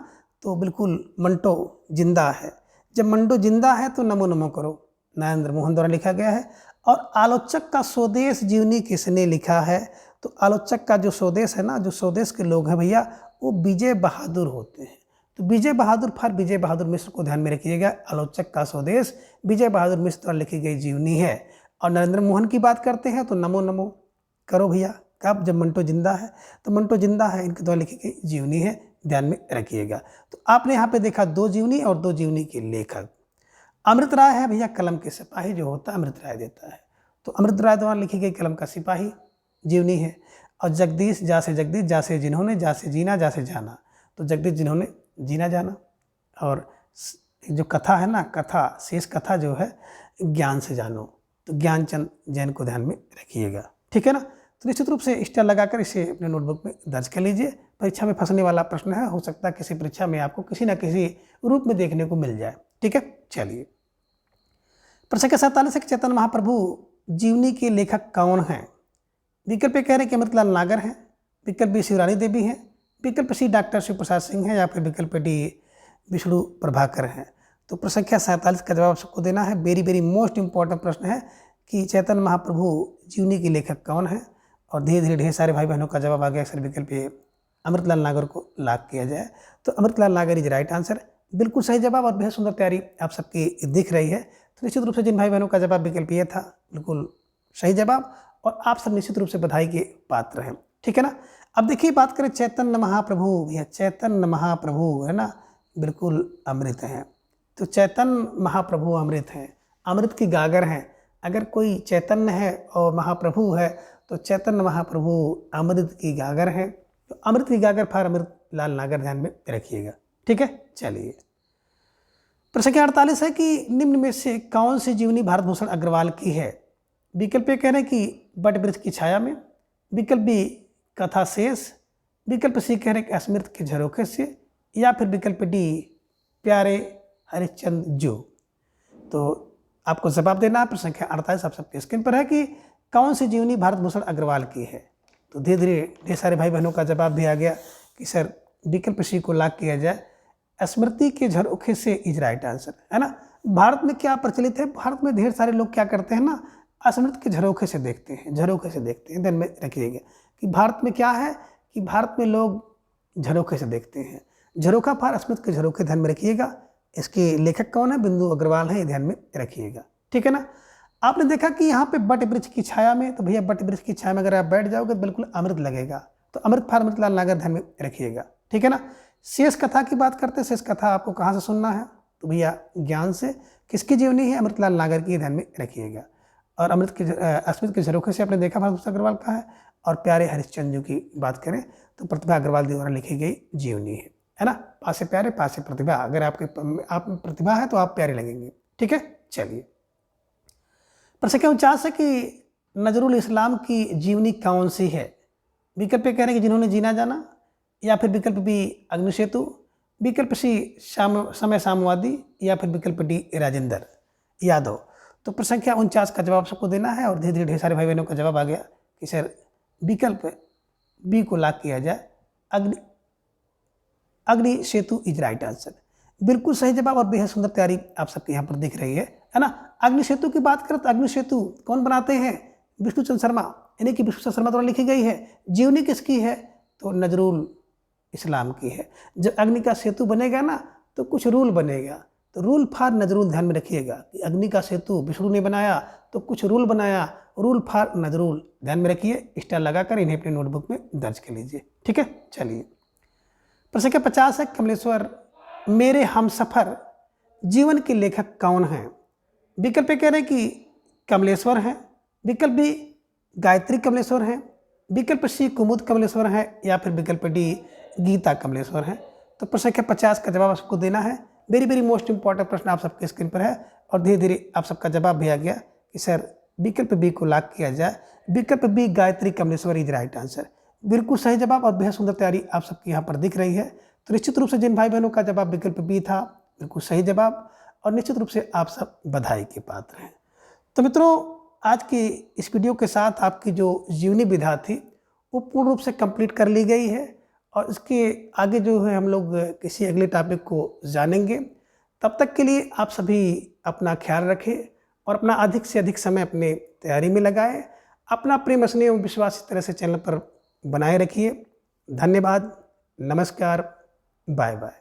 तो बिल्कुल मंटो जिंदा है। जब मंटो जिंदा है तो नमो नमो करो, नरेंद्र मोहन द्वारा लिखा गया है। और आलोचक का स्वदेश जीवनी किसने लिखा है, तो आलोचक का जो स्वदेश है ना, जो स्वदेश के लोग हैं भैया, वो विजय बहादुर होते हैं। तो विजय बहादुर फॉर विजय बहादुर मिश्र को ध्यान में रखिएगा। आलोचक का स्वदेश विजय बहादुर मिश्र द्वारा लिखी गई जीवनी है। और नरेंद्र मोहन की बात करते हैं तो नमो नमो करो भैया, कब, जब मंटो जिंदा है, तो मंटो जिंदा है इनके द्वारा लिखी गई जीवनी है, ध्यान में रखिएगा। तो आपने यहाँ पे देखा 2 जीवनी और 2 जीवनी के लेखक। अमृत राय है भैया कलम के सिपाही, जो होता है अमृत राय देता है, तो अमृत राय द्वारा लिखी गई कलम का सिपाही जीवनी है। और जगदीश जगदीश जासे जिन्होंने, जासे जीना जासे जाना, तो जगदीश जिन्होंने जीना जाना। और जो कथा है ना, कथा शेष कथा जो है ज्ञान से जानो, तो ज्ञानचंद जैन को ध्यान में रखिएगा, ठीक है ना। तो निश्चित रूप से स्टार लगाकर इसे अपने नोटबुक में दर्ज कर लीजिए। परीक्षा में फंसने वाला प्रश्न है, हो सकता है किसी परीक्षा में आपको किसी न किसी रूप में देखने को मिल जाए, ठीक है। चलिए, प्रश्न संख्या 47 है कि चैतन्य महाप्रभु जीवनी के लेखक कौन हैं। विकल्प ए कह रहे हैं कि अमृतलाल नागर हैं, विकल्प बी शिवरानी देवी हैं, विकल्प सी डॉक्टर शिव प्रसाद सिंह हैं, या फिर विकल्प डी विष्णु प्रभाकर हैं। तो प्रश्न संख्या 47 का जवाब सबको देना है। वेरी वेरी मोस्ट इंपॉर्टेंट प्रश्न है कि चैतन्य महाप्रभु जीवनी के लेखक कौन है, और धीरे धीरे ढेर सारे भाई बहनों का जवाब आ गया। अक्सर विकल्प ए अमृतलाल नागर को लॉक किया जाए, तो अमृतलाल नागर इज राइट आंसर, बिल्कुल सही जवाब और बेहद सुंदर तैयारी आप सबकी दिख रही है। तो निश्चित रूप से जिन भाई बहनों का जवाब विकल्प ये था, बिल्कुल सही जवाब, और आप सब निश्चित रूप से बधाई के पात्र हैं, ठीक है ना। अब देखिए, बात करें चैतन्य महाप्रभु, भैया चैतन्य महाप्रभु है ना, बिल्कुल अमृत हैं। तो चैतन्य महाप्रभु अमृत हैं, अमृत की गागर हैं। अगर कोई चैतन्य है और महाप्रभु है, तो चैतन्य महाप्रभु अमृत की गागर हैं। तो अमृत की गागर फॉर अमृतलाल नागर ध्यान में रखिएगा, ठीक है। चलिए, प्रश्न संख्या 48 है कि निम्न में से कौन सी जीवनी भारत भूषण अग्रवाल की है। विकल्प ए कह रहे हैं कि बट वृक्ष की छाया में, विकल्प बी कथा शेष, विकल्प सी कह रहे हैं कि स्मृत के झरोखे से, या फिर विकल्प डी प्यारे हरिश्चंद्र जो। तो आपको जवाब देना है। प्रश्न संख्या 48 आप सबके स्क्रीन पर है कि कौन सी जीवनी भारत भूषण अग्रवाल की है। तो धीरे धीरे ढेर सारे भाई बहनों का जवाब भी आ गया कि सर विकल्प सी को लॉक किया जाए, स्मृति के झरोखे से इज राइट आंसर, है ना। भारत में क्या प्रचलित है, भारत में ढेर सारे लोग क्या करते हैं ना, स्मृति के झरोखे से देखते हैं, झरोखे से देखते हैं। ध्यान में रखिएगा कि भारत में क्या है कि भारत में लोग झरोखे से देखते हैं, झरोखा फॉर स्मृति के झरोखे, ध्यान में रखिएगा। इसके लेखक कौन है, बिंदु अग्रवाल है, ये ध्यान में रखिएगा, ठीक है ना। आपने देखा कि यहाँ पे बट वृक्ष की छाया में, तो भैया बट वृक्ष की छाया में अगर आप बैठ जाओगे तो बिल्कुल अमृत लगेगा, तो अमृत फॉर अमृतलाल नागर ध्यान में रखिएगा, ठीक है ना। शेष कथा की बात करते हैं, शेष कथा आपको कहाँ से सुनना है, तो भैया ज्ञान से। किसकी जीवनी है, अमृतलाल नागर की, ध्यान में रखिएगा। और स्मृति के झरोखे से आपने देखा भारत भूषण अग्रवाल का है। और प्यारे हरिश्चंद्र की बात करें तो प्रतिभा अग्रवाल द्वारा लिखी गई जीवनी है ना। पास से प्यारे, पास से प्रतिभा, अगर आप में प्रतिभा है तो आप प्यारे लगेंगे, ठीक है। चलिए, प्रश्न संख्या 49 है कि नजरुल इस्लाम की जीवनी कौन सी है। विकल्प कह रहे हैं कि जिन्होंने जीना जाना, या फिर विकल्प बी अग्निसेतु, विकल्प सी समय साम्यवादी, या फिर विकल्प डी राजेंद्र यादव। तो प्रश्न संख्या 49 का जवाब सबको देना है। और धीरे धीरे ढेर सारे भाई बहनों का जवाब आ गया कि सर विकल्प बी को लॉक किया जाए, अग्नि सेतु इज राइट आंसर, बिल्कुल सही जवाब और बेहद सुंदर तैयारी आप सबके यहाँ पर दिख रही है ना। अग्नि सेतु की बात करें तो अग्नि सेतु कौन बनाते हैं, विष्णु चंद्र शर्मा, यानी कि विष्णु चंद्र शर्मा द्वारा लिखी गई है। जीवनी किसकी है, तो नजरुल इस्लाम की है। जब अग्नि का सेतु बनेगा ना तो कुछ रूल बनेगा, तो रूल फॉर नजरुल ध्यान में रखिएगा कि अग्नि का सेतु विष्णु ने बनाया तो कुछ रूल बनाया, रूल फॉर नजरुल ध्यान में रखिए। स्टार लगाकर इन्हें अपने नोटबुक में दर्ज कर लीजिए, ठीक है। चलिए, प्रश्न संख्या 50 है कमलेश्वर मेरे हमसफर जीवन के लेखक कौन हैं। विकल्प कह रहे हैं कि कमलेश्वर हैं, विकल्प बी गायत्री कमलेश्वर हैं, विकल्प सी कुमुद कमलेश्वर हैं, या फिर विकल्प डी गीता कमलेश्वर हैं। तो प्रश्न संख्या 50 का जवाब आपको देना है। वेरी वेरी मोस्ट इंपॉर्टेंट प्रश्न आप सबके स्क्रीन पर है। और धीरे धीरे आप सबका जवाब भी आ गया कि सर विकल्प बी को लॉक किया जाए, विकल्प B Gayatri Kamleshwar is right answer, बिल्कुल सही जवाब और बेहद सुंदर तैयारी आप सबकी यहाँ पर दिख रही है। तो निश्चित रूप से जिन भाई बहनों का जवाब विकल्प बी था, बिल्कुल सही जवाब, और निश्चित रूप से आप सब बधाई के पात्र हैं। तो मित्रों, आज की इस वीडियो के साथ आपकी जो जीवनी विधा थी वो पूर्ण रूप से कंप्लीट कर ली गई है। और इसके आगे जो है हम लोग किसी अगले टॉपिक को जानेंगे। तब तक के लिए आप सभी अपना ख्याल रखें और अपना अधिक से अधिक समय अपने तैयारी में लगाएं। अपना प्रेम स्नेह एवं विश्वास इस तरह से चैनल पर बनाए रखिए। धन्यवाद, नमस्कार, बाय बाय।